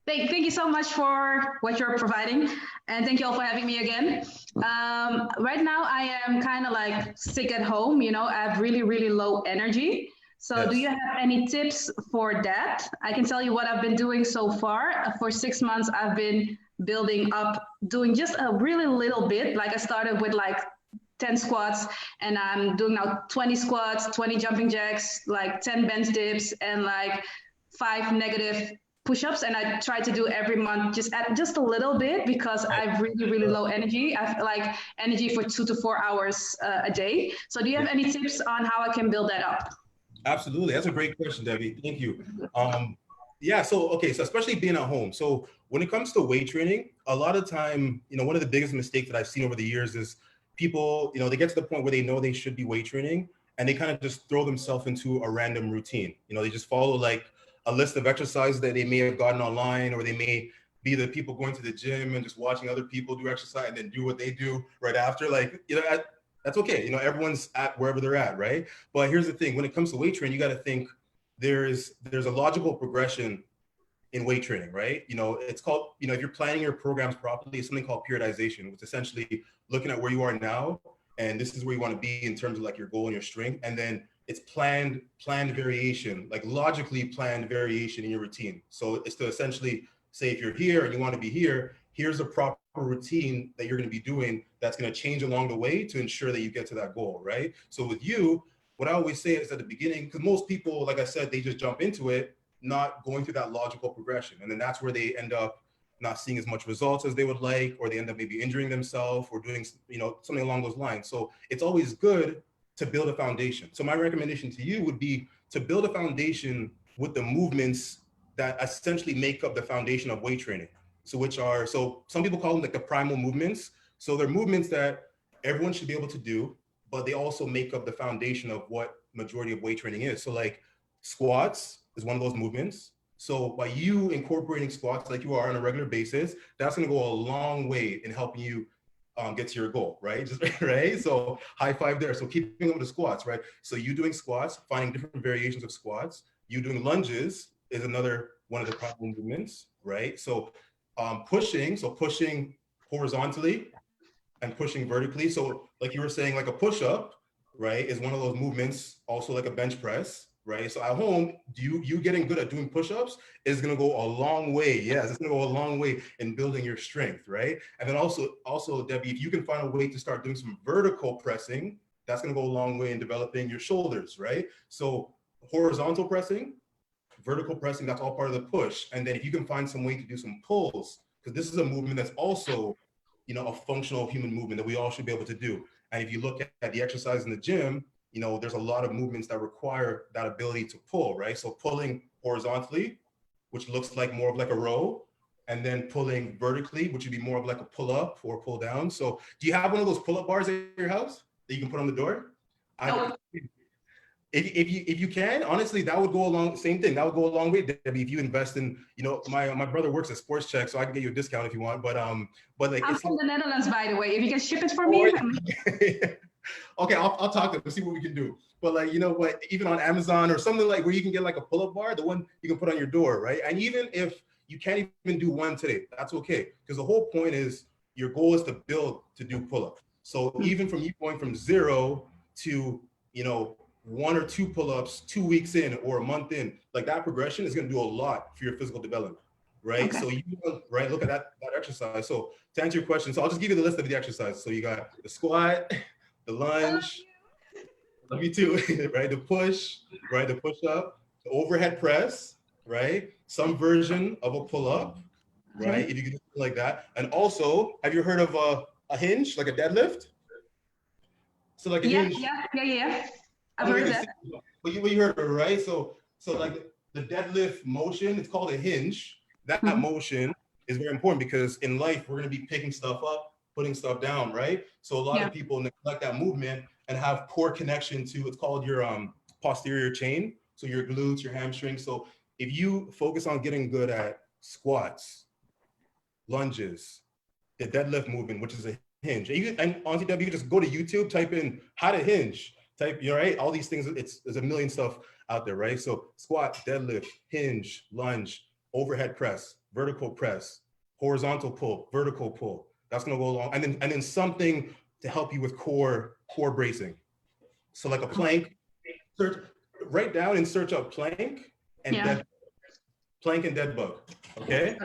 Thank you so much for what you're providing, and thank you all for having me again. Right now, I am kind of like sick at home. You know, I have really low energy. So do you have any tips for that? I can tell you what I've been doing so far. For 6 months, I've been building up, doing just a really little bit. Like I started with like 10 squats, and I'm doing now 20 squats, 20 jumping jacks, like 10 bench dips, and like 5 negative push-ups, and I try to do every month just a little bit because I have really, really low energy. I have like energy for 2 to 4 hours a day. So do you have any tips on how I can build that up? Absolutely. That's a great question, Debbie. Thank you. Yeah, so especially being at home. So when it comes to weight training, a lot of time, one of the biggest mistakes that I've seen over the years is people, they get to the point where they know they should be weight training and they kind of just throw themselves into a random routine. They just follow like a list of exercises that they may have gotten online, or they may be the people going to the gym and just watching other people do exercise and then do what they do right after. Like, that's okay. Everyone's at wherever they're at, right? But here's the thing: when it comes to weight training, you got to think there's a logical progression in weight training, right? It's called, if you're planning your programs properly, it's something called periodization, which is essentially looking at where you are now, and this is where you want to be in terms of like your goal and your strength, and then it's planned variation, like logically planned variation in your routine. So it's to essentially say, if you're here and you want to be here, here's a proper routine that you're going to be doing that's going to change along the way to ensure that you get to that goal, right? So with you, what I always say is at the beginning, because most people, like I said, they just jump into it, not going through that logical progression. And then that's where they end up not seeing as much results as they would like, or they end up maybe injuring themselves or doing, something along those lines. So it's always good to build a foundation. So my recommendation to you would be to build a foundation with the movements that essentially make up the foundation of weight training. So some people call them like the primal movements. So they're movements that everyone should be able to do, but they also make up the foundation of what majority of weight training is. So like squats is one of those movements. So by you incorporating squats like you are on a regular basis, that's going to go a long way in helping you get to your goal, right? Right. So high five there. So keeping up with the squats, right? So you doing squats, finding different variations of squats. You doing lunges is another one of the problem movements, right? So pushing horizontally and pushing vertically. So like you were saying, like a push-up, right, is one of those movements, also like a bench press, right? So at home, you getting good at doing push-ups is gonna go a long way. Yes, it's gonna go a long way in building your strength, right? And then also, Debbie, if you can find a way to start doing some vertical pressing, that's gonna go a long way in developing your shoulders, right? So horizontal pressing, vertical pressing, that's all part of the push. And then if you can find some way to do some pulls, because this is a movement that's also, a functional human movement that we all should be able to do. And if you look at the exercise in the gym, there's a lot of movements that require that ability to pull, right? So pulling horizontally, which looks like more of like a row, and then pulling vertically, which would be more of like a pull up or pull down. So do you have one of those pull up bars at your house that you can put on the door? No. If you can, honestly, that would go along, same thing. That would go a long way, Debbie, if you invest in, my brother works at Sports Check, so I can get you a discount if you want, but like. I'm from the Netherlands, by the way. If you can ship it for me. Okay, I'll talk to them, see what we can do. But like, but even on Amazon or something like where you can get like a pull-up bar, the one you can put on your door, right? And even if you can't even do one today, that's okay. Because the whole point is your goal is to build to do pull-up. So even from you going from 0 to, 1 or 2 pull-ups 2 weeks in or a month in, like that progression is going to do a lot for your physical development, right? Okay. So you right, look at that exercise. So to answer your question, so I'll just give you the list of the exercises. So you got the squat, the lunge, love you too, right? The push, right? The push-up, the overhead press, right? Some version of a pull-up, right? If you can do something like that. And also, have you heard of a hinge, like a deadlift? So like a hinge. Yeah. I've heard that. But you heard it, right? So like the deadlift motion, it's called a hinge. That motion is very important because in life, we're going to be picking stuff up, putting stuff down, right? So a lot of people neglect that movement and have poor connection to, it's called your posterior chain. So your glutes, your hamstrings. So if you focus on getting good at squats, lunges, the deadlift movement, which is a hinge. And honestly, Debbie, you just go to YouTube, type in how to hinge. Right? All these things, there's a million stuff out there, right? So squat, deadlift, hinge, lunge, overhead press, vertical press, horizontal pull, vertical pull. That's gonna go along. And then something to help you with core bracing. So like a plank, write down and search up plank and dead bug, okay?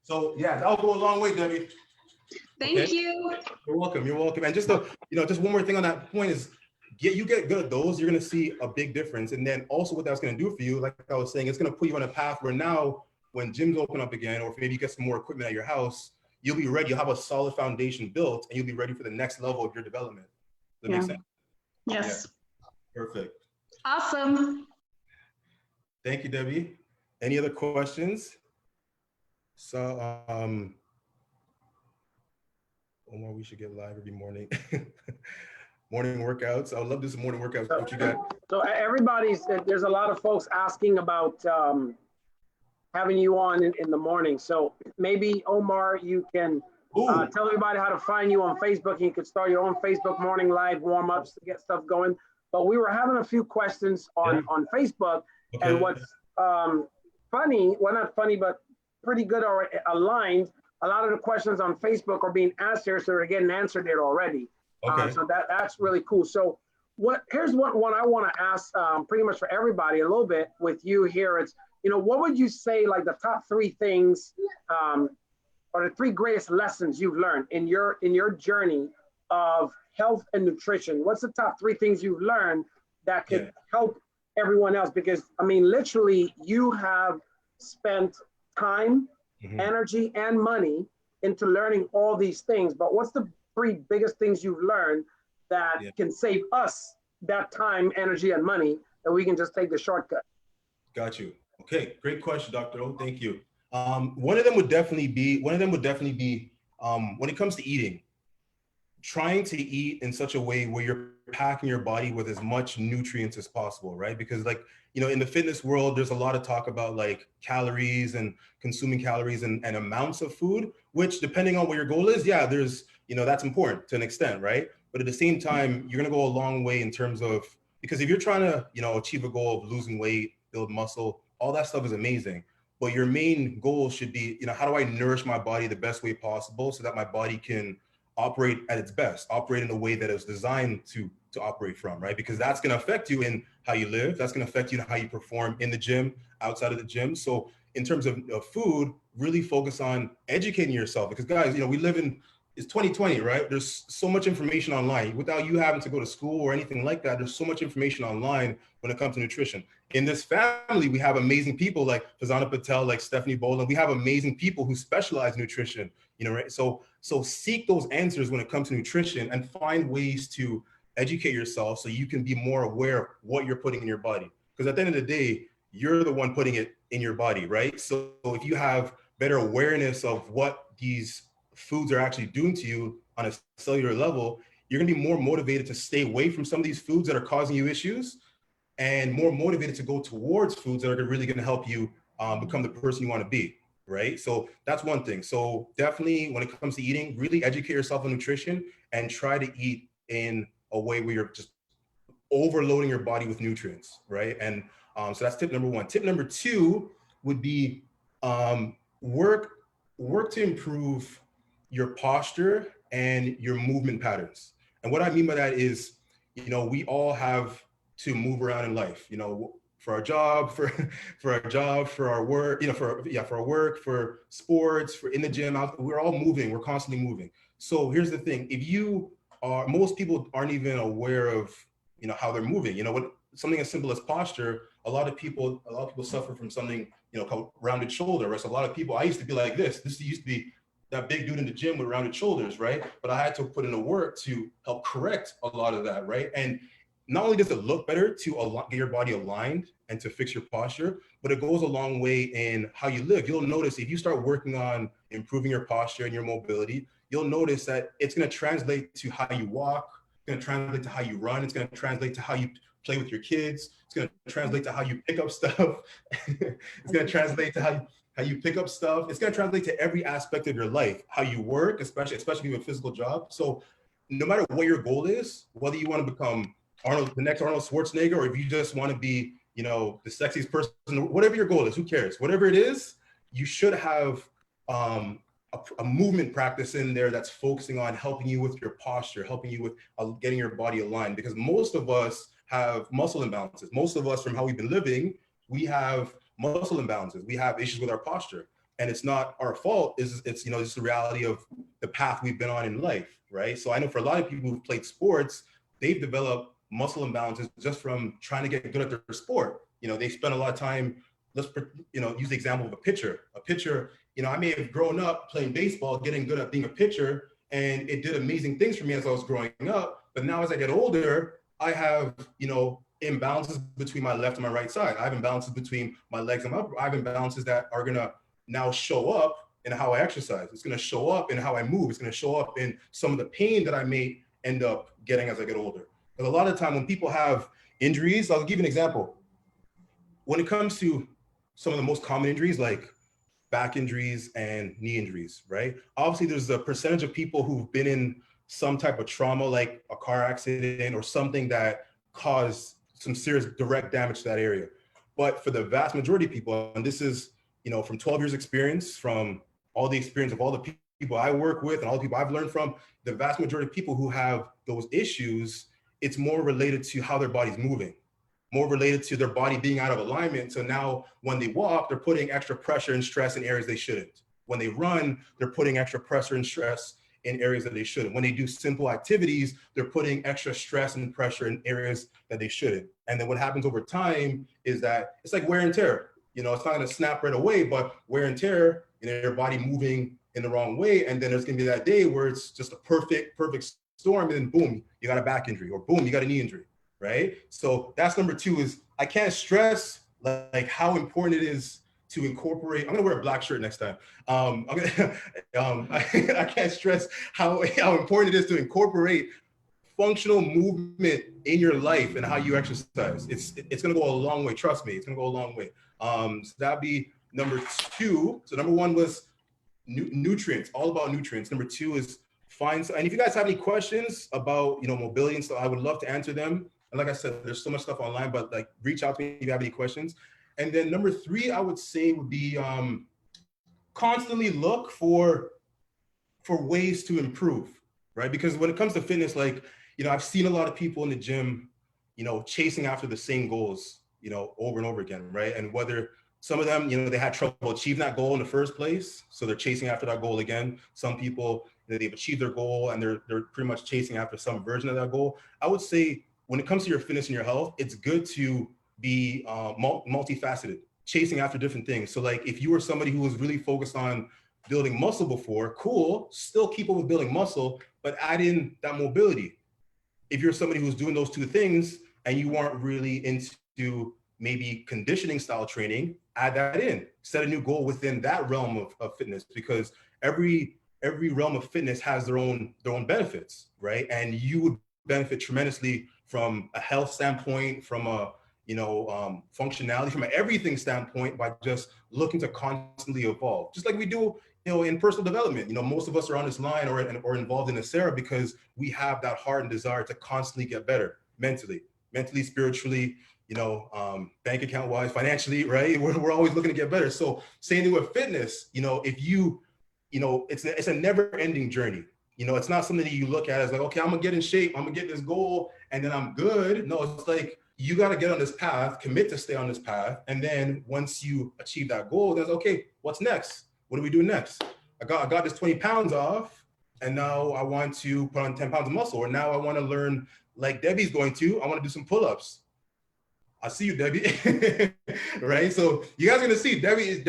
So yeah, that'll go a long way, Debbie. Thank you. You're welcome. And just one more thing on that point is you get good at those, you're gonna see a big difference. And then also what that's gonna do for you, like I was saying, it's gonna put you on a path where now when gyms open up again, or if maybe you get some more equipment at your house, you'll be ready, you'll have a solid foundation built, and you'll be ready for the next level of your development. Does that make sense? Yes. Yeah. Perfect. Awesome. Thank you, Debbie. Any other questions? So, Omar, we should get live every morning. Morning workouts. I would love to do some morning workouts. What you got? So there's a lot of folks asking about having you on in the morning. So maybe, Omar, you can tell everybody how to find you on Facebook. And you can start your own Facebook morning live warm-ups to get stuff going. But we were having a few questions on Facebook. Okay. And what's funny, well, not funny, but pretty good or aligned, a lot of the questions on Facebook are being asked here, so they're getting answered there already. Okay. So that's really cool. So here's one I want to ask pretty much for everybody a little bit with you here. It's, what would you say like the top 3 things or the 3 greatest lessons you've learned in your journey of health and nutrition? What's the top 3 things you've learned that could help everyone else? Because I mean, literally you have spent time, energy, and money into learning all these things. But what's the 3 biggest things you've learned that can save us that time, energy, and money that we can just take the shortcut? Got you. Okay, great question, Dr. O. Thank you. One of them would definitely be when it comes to eating, trying to eat in such a way where you're packing your body with as much nutrients as possible, right? Because in the fitness world, there's a lot of talk about like calories and consuming calories and amounts of food, which depending on what your goal is, there's, that's important to an extent, right? But at the same time, you're gonna go a long way in terms of, because if you're trying to, achieve a goal of losing weight, build muscle, all that stuff is amazing. But your main goal should be, how do I nourish my body the best way possible so that my body can operate at its best, operate in a way that it's designed to operate from, right? Because that's going to affect you in how you live. That's going to affect you in how you perform in the gym, outside of the gym. So in terms of food, really focus on educating yourself, because guys, we live in, it's 2020, right? There's so much information online without you having to go to school or anything like that. There's so much information online when it comes to nutrition. In this family, we have amazing people like Fazana Patel, like Stephanie Boland. We have amazing people who specialize in nutrition, right? So seek those answers when it comes to nutrition and find ways to educate yourself so you can be more aware of what you're putting in your body. Because at the end of the day, you're the one putting it in your body, right? So if you have better awareness of what these foods are actually doing to you on a cellular level, you're gonna be more motivated to stay away from some of these foods that are causing you issues, and more motivated to go towards foods that are really gonna help you become the person you wanna be, right? So that's one thing. So definitely when it comes to eating, really educate yourself on nutrition and try to eat in a way where you're just overloading your body with nutrients, right? And so that's tip number 1. Tip number 2 would be work to improve your posture and your movement patterns. And what I mean by that is, we all have to move around in life, for our job, for our work, for our work, for sports, for in the gym, we're all moving, we're constantly moving. So here's the thing, most people aren't even aware of, how they're moving. Something as simple as posture, a lot of people suffer from something, called rounded shoulder, right? So a lot of people, I used to be like this used to be that big dude in the gym with rounded shoulders, right? But I had to put in the work to help correct a lot of that, right? And not only does it look better to get your body aligned and to fix your posture, but it goes a long way in how you live. You'll notice if you start working on improving your posture and your mobility, you'll notice that it's going to translate to how you walk, it's going to translate to how you run, it's going to translate to how you play with your kids, it's going to translate to how you pick up stuff, it's going to translate to how you pick up stuff. It's going to translate to every aspect of your life, how you work, especially with a physical job. So no matter what your goal is, whether you want to become the next Arnold Schwarzenegger, or if you just want to be, the sexiest person, whatever your goal is, who cares? Whatever it is, you should have a movement practice in there that's focusing on helping you with your posture, helping you with getting your body aligned. Because most of us have muscle imbalances. Most of us, from how we've been living, we have muscle imbalances. We have issues with our posture, and it's not our fault. It's just the reality of the path we've been on in life, right? So I know for a lot of people who've played sports, they've developed muscle imbalances just from trying to get good at their sport. They spend a lot of time, use the example of a pitcher. A pitcher, I may have grown up playing baseball, getting good at being a pitcher, and it did amazing things for me as I was growing up. But now as I get older, I have, imbalances between my left and my right side. I have imbalances between my legs and my upper. I have imbalances that are gonna now show up in how I exercise. It's gonna show up in how I move. It's gonna show up in some of the pain that I may end up getting as I get older. But a lot of the time when people have injuries, I'll give you an example. When it comes to some of the most common injuries, like back injuries and knee injuries, right? Obviously, there's a percentage of people who've been in some type of trauma, like a car accident or something that caused some serious direct damage to that area. But for the vast majority of people, and this is, from 12 years experience, from all the experience of all the people I work with and all the people I've learned from, the vast majority of people who have those issues, it's more related to how their body's moving, more related to their body being out of alignment. So now when they walk, they're putting extra pressure and stress in areas they shouldn't. When they run, they're putting extra pressure and stress in areas that they shouldn't. When they do simple activities, they're putting extra stress and pressure in areas that they shouldn't. And then what happens over time is that it's like wear and tear. It's not gonna snap right away, but wear and tear, your body moving in the wrong way. And then there's gonna be that day where it's just a perfect storm, and then boom, you got a back injury, or boom, you got a knee injury, right? So that's number two, is I can't stress like how important it is to incorporate. I'm gonna wear a black shirt next time. I can't stress how important it is to incorporate functional movement in your life and how you exercise. It's gonna go a long way. Trust me, it's gonna go a long way. So that'd be number two. So number one was nutrients, all about nutrients. Number two is and if you guys have any questions about mobility and stuff, I would love to answer them. And like I said, there's so much stuff online, but like reach out to me if you have any questions. And then number three, I would say would be constantly look for ways to improve, right? Because when it comes to fitness, like, I've seen a lot of people in the gym, chasing after the same goals, over and over again, right? And whether some of them, they had trouble achieving that goal in the first place, so they're chasing after that goal again. Some people, they've achieved their goal and they're pretty much chasing after some version of that goal. I would say when it comes to your fitness and your health, it's good to be multifaceted, chasing after different things. So like if you were somebody who was really focused on building muscle before, cool, still keep up with building muscle, but add in that mobility. If you're somebody who's doing those two things and you aren't really into maybe conditioning style training, add that in. Set a new goal within that realm of fitness, because every realm of fitness has their own benefits, right? And you would benefit tremendously from a health standpoint, from a functionality, from an everything standpoint, by just looking to constantly evolve. Just like we do, in personal development. Most of us are on this line or involved in this era because we have that heart and desire to constantly get better mentally, spiritually, bank account wise, financially, right? We're always looking to get better. So same thing with fitness. If you, it's a never ending journey. It's not something that you look at as like, okay, I'm gonna get in shape, I'm gonna get this goal, and then I'm good. No, it's like, you got to get on this path, commit to stay on this path. And then once you achieve that goal, then okay, what's next? What do we do next? I got this 20 pounds off, and now I want to put on 10 pounds of muscle. Or now I want to learn, like Debbie's going to, I want to do some pull-ups. I see you, Debbie. Right? So you guys are going to see Debbie,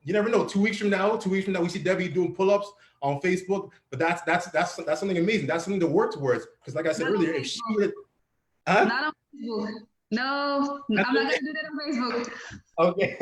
you never know. 2 weeks from now, we see Debbie doing pull-ups on Facebook. But that's something amazing. That's something to work towards. Because like I said earlier, if she would, not on Facebook. No, I'm not gonna do that on Facebook. Okay.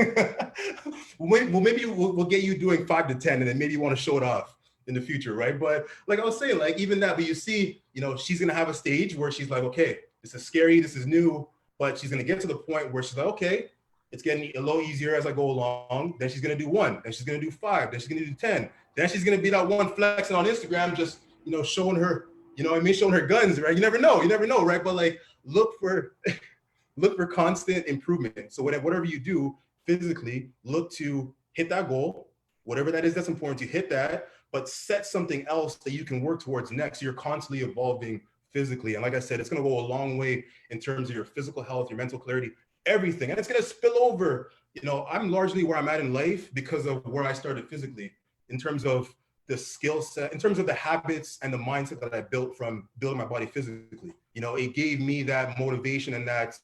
Well, maybe we'll get you doing 5 to 10, and then maybe you want to show it off in the future, right? But like I was saying, like even that, but you see, she's gonna have a stage where she's like, okay, this is scary, this is new, but she's gonna get to the point where she's like, okay, it's getting a little easier as I go along. Then she's gonna do 1, then she's gonna do 5, then she's gonna do 10, then she's gonna be that one flexing on Instagram, just showing her, showing her guns, right? You never know, right? But like look for constant improvement. So whatever you do physically, look to hit that goal, whatever that is that's important to hit that, but set something else that you can work towards next. You're constantly evolving physically. And like I said, it's going to go a long way in terms of your physical health, your mental clarity, everything. And it's going to spill over. I'm largely where I'm at in life because of where I started physically, in terms of the skill set, in terms of the habits and the mindset that I built from building my body physically. You know, it gave me that motivation and that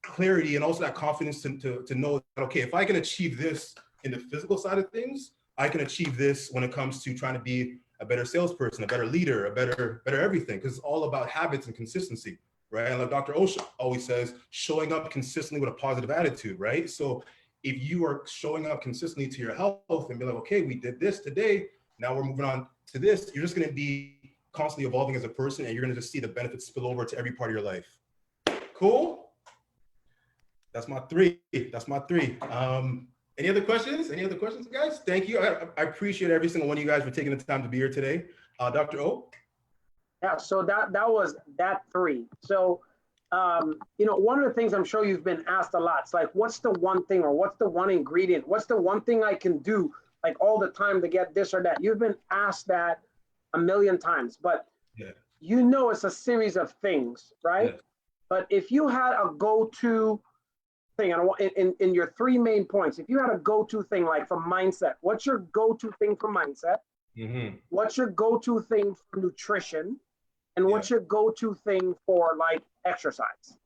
clarity and also that confidence to know that, okay, if I can achieve this in the physical side of things, I can achieve this when it comes to trying to be a better salesperson, a better leader, a better everything, because it's all about habits and consistency, right? And like Dr. Osha always says, showing up consistently with a positive attitude, right? So if you are showing up consistently to your health and be like, okay, we did this today, now we're moving on to this, you're just going to be constantly evolving as a person, and you're going to just see the benefits spill over to every part of your life. Cool? That's my three. That's my three. Any other questions? Any other questions, guys? Thank you. I appreciate every single one of you guys for taking the time to be here today. Dr. O? Yeah, so that was that three. So, you know, one of the things I'm sure you've been asked a lot, it's like, what's the one thing, or what's the one ingredient? What's the one thing I can do like all the time to get this or that? You've been asked that a million times, but yeah, you know, it's a series of things, right? Yeah. But if you had a go-to thing, in your three main points, if you had a go-to thing, like for mindset, what's your go-to thing for mindset? Mm-hmm. What's your go-to thing for nutrition? And what's your go-to thing for like exercise?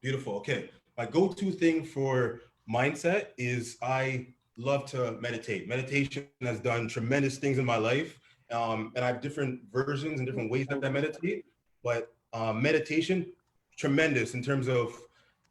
Beautiful. Okay. My go-to thing for mindset is I love to meditate. Meditation has done tremendous things in my life. And I have different versions and different ways that I meditate. But meditation, tremendous in terms of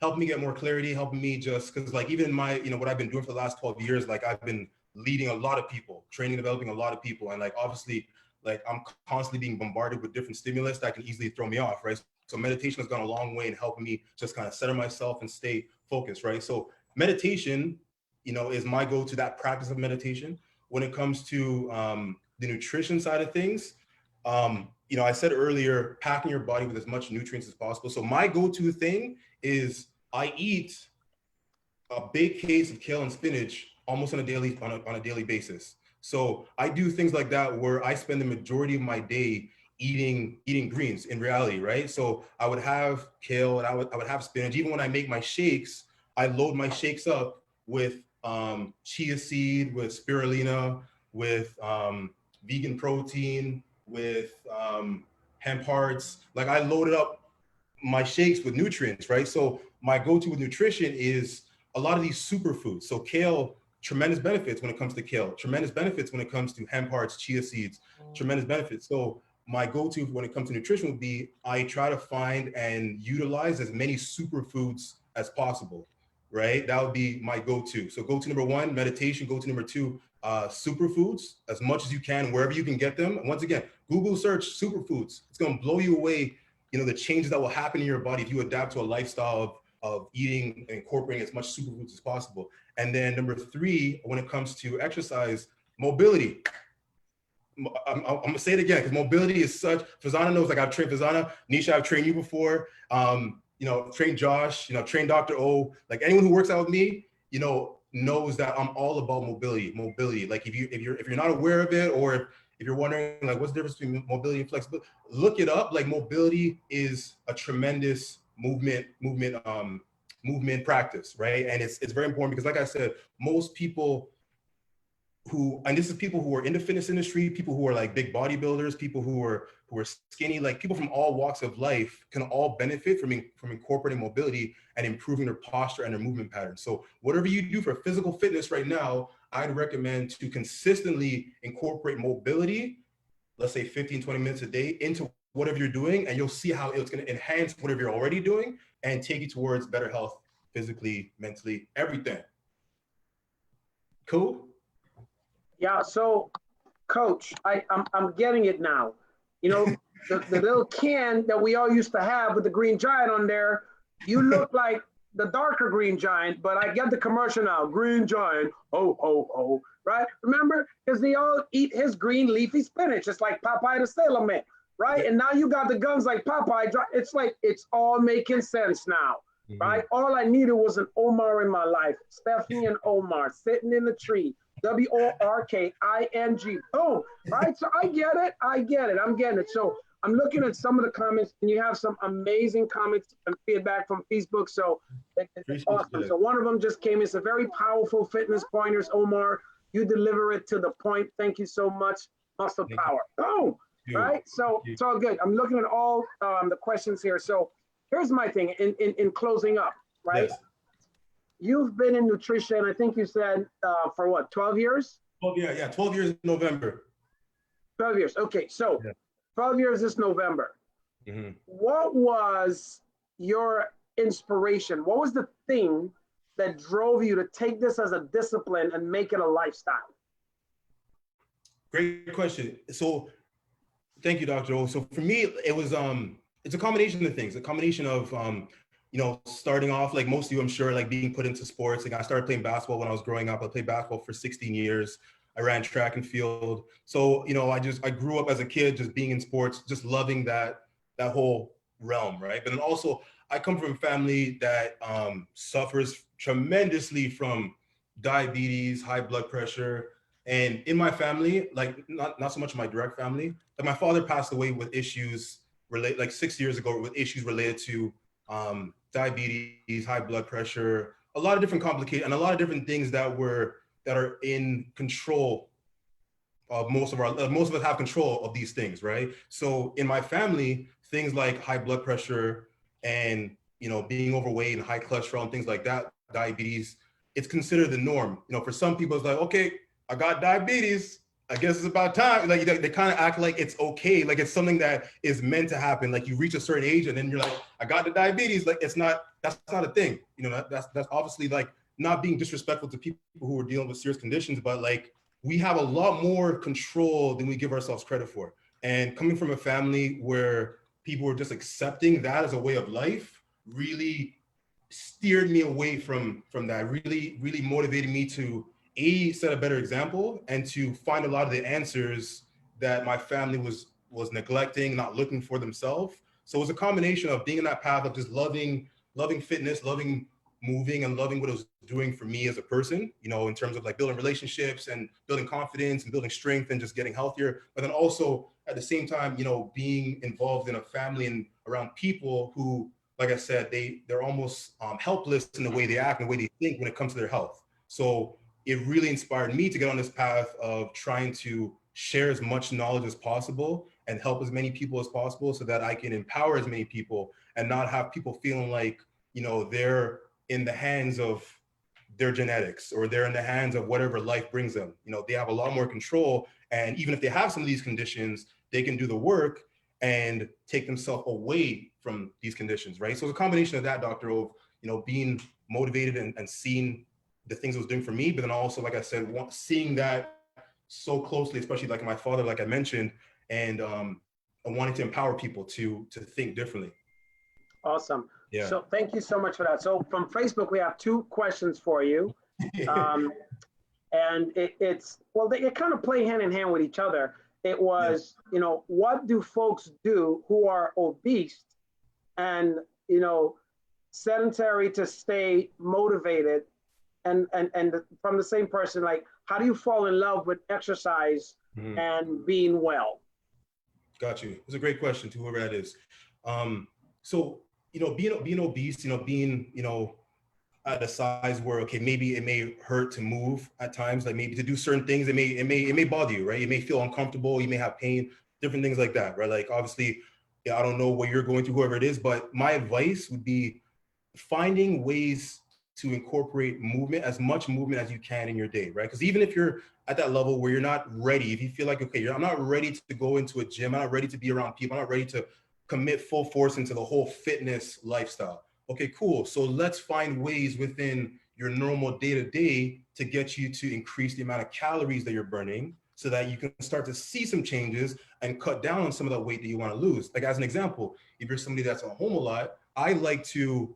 helping me get more clarity, helping me just, because like even my, you know, what I've been doing for the last 12 years, like I've been leading a lot of people, training, developing a lot of people. And like, obviously, like I'm constantly being bombarded with different stimulus that can easily throw me off, right? So meditation has gone a long way in helping me just kind of center myself and stay focused, right? So meditation, you know, is my go-to, that practice of meditation. When it comes to the nutrition side of things, you know, I said earlier, packing your body with as much nutrients as possible. So my go-to thing is I eat a big case of kale and spinach almost on a daily basis. So I do things like that where I spend the majority of my day eating greens in reality, right? So I would have kale and I would have spinach. Even when I make my shakes, I load my shakes up with chia seed, with spirulina, with vegan protein, with hemp hearts. Like I loaded up my shakes with nutrients, right? So my go-to with nutrition is a lot of these superfoods. So kale, tremendous benefits when it comes to kale, tremendous benefits when it comes to hemp hearts, chia seeds, tremendous benefits. So my go-to when it comes to nutrition would be I try to find and utilize as many superfoods as possible, right? That would be my go-to. So go-to number one, meditation. Go-to number two, superfoods, as much as you can, wherever you can get them. And once again, Google search superfoods. It's going to blow you away. You know, the changes that will happen in your body if you adapt to a lifestyle of eating and incorporating as much superfoods as possible. And then number three, when it comes to exercise, mobility. I'm gonna say it again because mobility is such. Fazana knows, like I've trained Fazana, Nisha, I've trained you before. You know, trained Josh. You know, trained Dr. O. Like anyone who works out with me, you know, knows that I'm all about mobility. Mobility. Like if you're not aware of it, or if you're wondering like what's the difference between mobility and flexibility, look it up. Like mobility is a tremendous movement practice, right? And it's very important because, like I said, most people and this is people who are in the fitness industry, people who are like big bodybuilders, people who are skinny, like people from all walks of life can all benefit from incorporating mobility and improving their posture and their movement patterns. So whatever you do for physical fitness right now, I'd recommend to consistently incorporate mobility, let's say 15, 20 minutes a day into whatever you're doing, and you'll see how it's going to enhance whatever you're already doing and take you towards better health, physically, mentally, everything. Cool? Yeah, so Coach, I'm getting it now. You know, the little can that we all used to have with the green giant on there, you look like the darker green giant, but I get the commercial now, green giant, ho, ho, ho, right? Remember? Because they all eat his green leafy spinach. It's like Popeye the Sailor Man, right? And now you got the guns like Popeye. It's like, it's all making sense now, right? All I needed was an Omar in my life. Stephanie and Omar sitting in the tree. WORKING, boom, right? So I get it, I'm getting it. So I'm looking at some of the comments, and you have some amazing comments and feedback from Facebook, so it's awesome. So one of them just came, it's a very powerful fitness pointers, Omar. You deliver it to the point. Thank you so much. Muscle power, boom. right? So it's all good. I'm looking at all the questions here. So here's my thing in closing up, right? Yes. You've been in nutrition, I think you said for what, 12 years? 12, yeah, 12 years in November. 12 years. Okay, so 12 years this November. What was your inspiration? What was the thing that drove you to take this as a discipline and make it a lifestyle? Great question. So thank you, Dr. O. So for me, it was it's a combination of things, a combination of starting off like most of you, I'm sure, like being put into sports. Like I started playing basketball when I was growing up. I played basketball for 16 years. I ran track and field. So, I grew up as a kid just being in sports, just loving that whole realm, right? But then also I come from a family that suffers tremendously from diabetes, high blood pressure. And in my family, like not so much my direct family, but my father passed away with issues like 6 years ago with issues related to diabetes, high blood pressure, a lot of different complications and a lot of different things that are in control of most of us have control of these things, right? So in my family, things like high blood pressure and being overweight and high cholesterol and things like that, diabetes, it's considered the norm. For some people, it's like, okay, I got diabetes, I guess it's about time. Like they kind of act like it's okay, like it's something that is meant to happen. Like you reach a certain age and then you're like, I got the diabetes. Like that's not a thing. That's obviously like not being disrespectful to people who are dealing with serious conditions, but like we have a lot more control than we give ourselves credit for. And coming from a family where people were just accepting that as a way of life really steered me away from that, really motivated me to set a better example and to find a lot of the answers that my family was neglecting, not looking for themselves. So it was a combination of being in that path of just loving fitness, loving moving, and loving what it was doing for me as a person, in terms of like building relationships and building confidence and building strength and just getting healthier. But then also at the same time, being involved in a family and around people who, like I said, they're almost helpless in the way they act and the way they think when it comes to their health. So it really inspired me to get on this path of trying to share as much knowledge as possible and help as many people as possible so that I can empower as many people and not have people feeling like, they're in the hands of their genetics or they're in the hands of whatever life brings them. They have a lot more control. And even if they have some of these conditions, they can do the work and take themselves away from these conditions, right? So it's a combination of that, Dr. Ove, being motivated and seeing the things it was doing for me, but then also, like I said, seeing that so closely, especially like my father, like I mentioned, and wanting to empower people to think differently. Awesome. Yeah. So thank you so much for that. So from Facebook, we have 2 questions for you. And they kind of play hand in hand with each other. It was, what do folks do who are obese and, sedentary to stay motivated? And from the same person, like, how do you fall in love with exercise and being well? Got you. It's a great question to whoever that is. So, being obese, being, at a size where, okay, maybe it may hurt to move at times, like maybe to do certain things, it may bother you, right? You may feel uncomfortable, you may have pain, different things like that, right? Like obviously, I don't know what you're going through, whoever it is, but my advice would be finding ways to incorporate movement, as much movement as you can in your day, right? Because even if you're at that level where you're not ready, if you feel like, okay, I'm not ready to go into a gym, I'm not ready to be around people, I'm not ready to commit full force into the whole fitness lifestyle. Okay, cool. So let's find ways within your normal day-to-day to get you to increase the amount of calories that you're burning so that you can start to see some changes and cut down on some of the weight that you want to lose. Like as an example, if you're somebody that's at home a lot, I like to,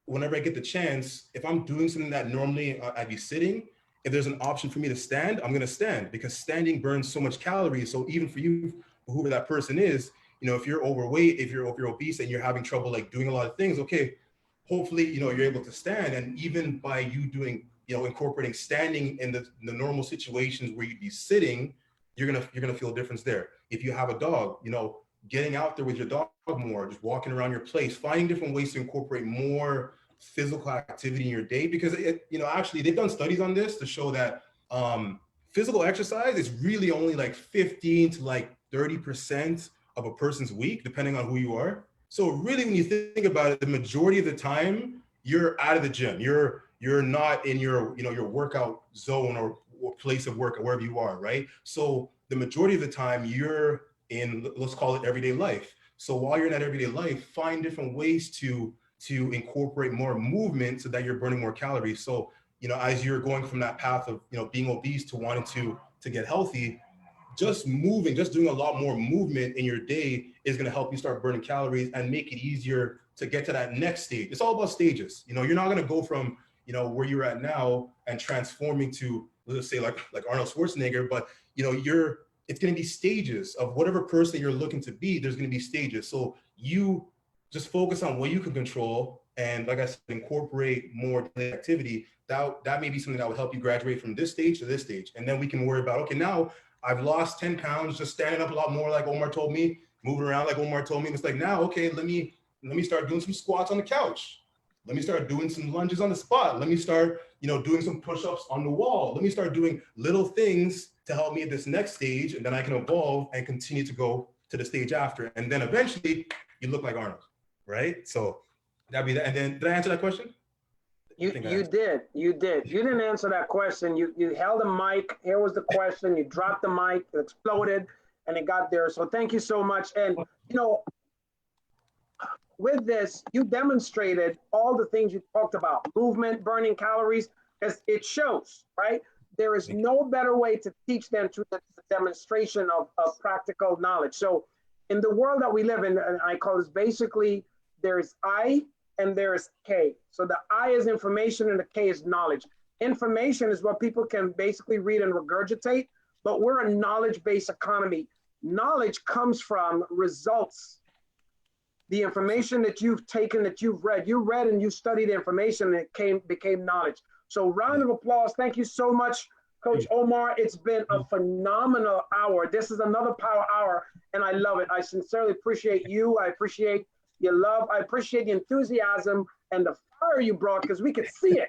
whenever I get the chance, if I'm doing something that normally I'd be sitting, if there's an option for me to stand, I'm going to stand because standing burns so much calories. So even for you, whoever that person is, if you're overweight, if you're obese and you're having trouble like doing a lot of things, okay, hopefully, you're able to stand. And even by you doing, incorporating standing in the normal situations where you'd be sitting, you're gonna feel a difference there. If you have a dog, getting out there with your dog more, just walking around your place, finding different ways to incorporate more physical activity in your day, because actually they've done studies on this to show that physical exercise is really only like 15 to like 30% of a person's week, depending on who you are. So really, when you think about it, the majority of the time you're out of the gym. You're not in your, your workout zone or place of work or wherever you are, right? So the majority of the time you're in, let's call it everyday life. So while you're in that everyday life, find different ways to incorporate more movement so that you're burning more calories. So, as you're going from that path of, being obese to wanting to get healthy, just moving, just doing a lot more movement in your day is going to help you start burning calories and make it easier to get to that next stage. It's all about stages. You're not going to go from, where you're at now and transforming to, let's say like Arnold Schwarzenegger, but it's going to be stages of whatever person you're looking to be. There's going to be stages. So you just focus on what you can control. And like I said, incorporate more daily activity. That may be something that will help you graduate from this stage to this stage. And then we can worry about, okay, now I've lost 10 pounds, just standing up a lot more like Omar told me, moving around like Omar told me. It's like, now, okay, let me start doing some squats on the couch. Let me start doing some lunges on the spot. Let me start, doing some push-ups on the wall. Let me start doing little things to help me at this next stage. And then I can evolve and continue to go to the stage after. And then eventually you look like Arnold, right? So that'd be that. And then, did I answer that question? You did. You didn't answer that question. You held a mic. Here was the question. You dropped the mic. It exploded, and it got there. So thank you so much. And with this, you demonstrated all the things you talked about: movement, burning calories, as it shows. Right? There is no better way to teach than through the demonstration of practical knowledge. So in the world that we live in, and I call this basically, there's I and there is K. So the I is information and the K is knowledge. Information is what people can basically read and regurgitate, but we're a knowledge-based economy. Knowledge comes from results. The information that you've taken, that you've read, you read and you studied information and it became knowledge. So round of applause. Thank you so much, Coach Omar. It's been a phenomenal hour. This is another power hour and I love it. I sincerely appreciate you. I appreciate your love. I appreciate the enthusiasm and the fire you brought because we could see it,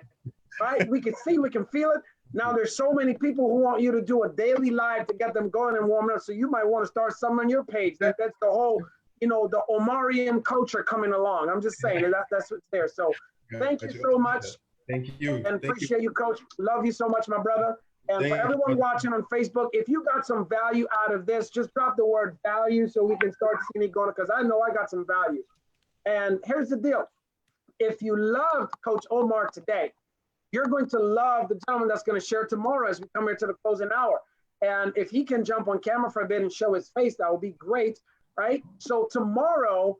right? We can feel it. Now there's so many people who want you to do a daily live to get them going and warming up. So you might want to start something on your page. That's the whole, the Omarian culture coming along. I'm just saying that's what's there. So thank you so much. Thank you. And appreciate you, Coach. Love you so much, my brother. And for everyone watching on Facebook, if you got some value out of this, just drop the word value so we can start seeing it going, because I know I got some value. And here's the deal. If you loved Coach Omar today, you're going to love the gentleman that's going to share tomorrow as we come here to the closing hour. And if he can jump on camera for a bit and show his face, that will be great, right? So tomorrow,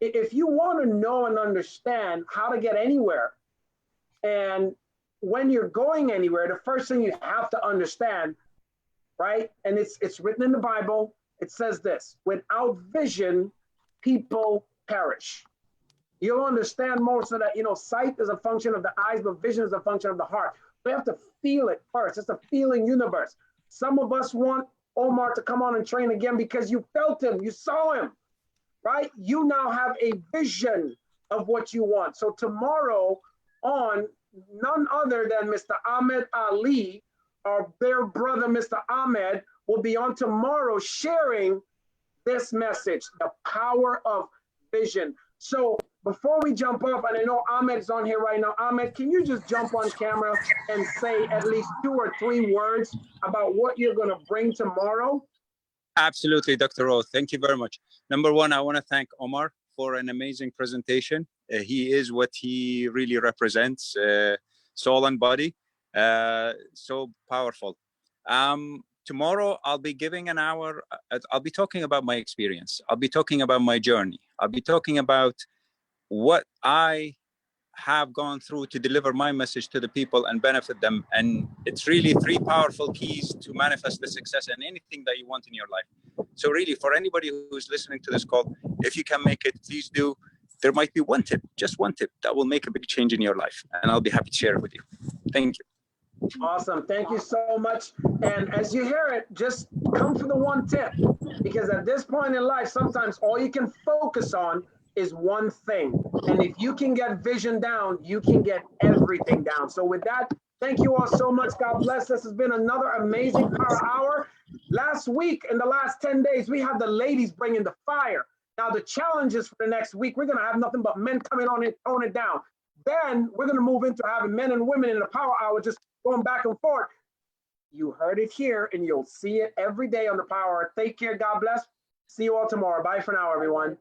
if you want to know and understand how to get anywhere, and when you're going anywhere, the first thing you have to understand, right? And it's written in the Bible. It says this: without vision, people perish. You'll understand most of that. Sight is a function of the eyes, but vision is a function of the heart. We have to feel it first. It's a feeling universe. Some of us want Omar to come on and train again because you felt him, you saw him, right? You now have a vision of what you want. So tomorrow on, none other than Mr. Ahmed Ali, our dear brother, Mr. Ahmed, will be on tomorrow sharing this message, the power of vision. So before we jump off, and I know Ahmed is on here right now. Ahmed, can you just jump on camera and say at least 2 or 3 words about what you're going to bring tomorrow? Absolutely, Dr. O. Thank you very much. Number one, I want to thank Omar for an amazing presentation. He is what he really represents, soul and body. So powerful. Tomorrow, I'll be giving an hour. I'll be talking about my experience. I'll be talking about my journey. I'll be talking about what I have gone through to deliver my message to the people and benefit them. And it's really 3 powerful keys to manifest the success and anything that you want in your life. So really, for anybody who's listening to this call, if you can make it, please do. There might be one tip, just one tip, that will make a big change in your life. And I'll be happy to share it with you. Thank you. Awesome. Thank you so much. And as you hear it, just come for the one tip, because at this point in life, sometimes all you can focus on is one thing. And if you can get vision down, you can get everything down. So with that, Thank you all so much. God bless. This has been another amazing Power Hour. Last week, in the last 10 days, we have the ladies bringing the fire. Now, the challenges for the next week, we're going to have nothing but men coming on it, tone it down. Then we're going to move into having men and women in the Power Hour, just going back and forth. You heard it here, and you'll see it every day on the Power Hour. Take care. God bless. See you all tomorrow. Bye for now, everyone.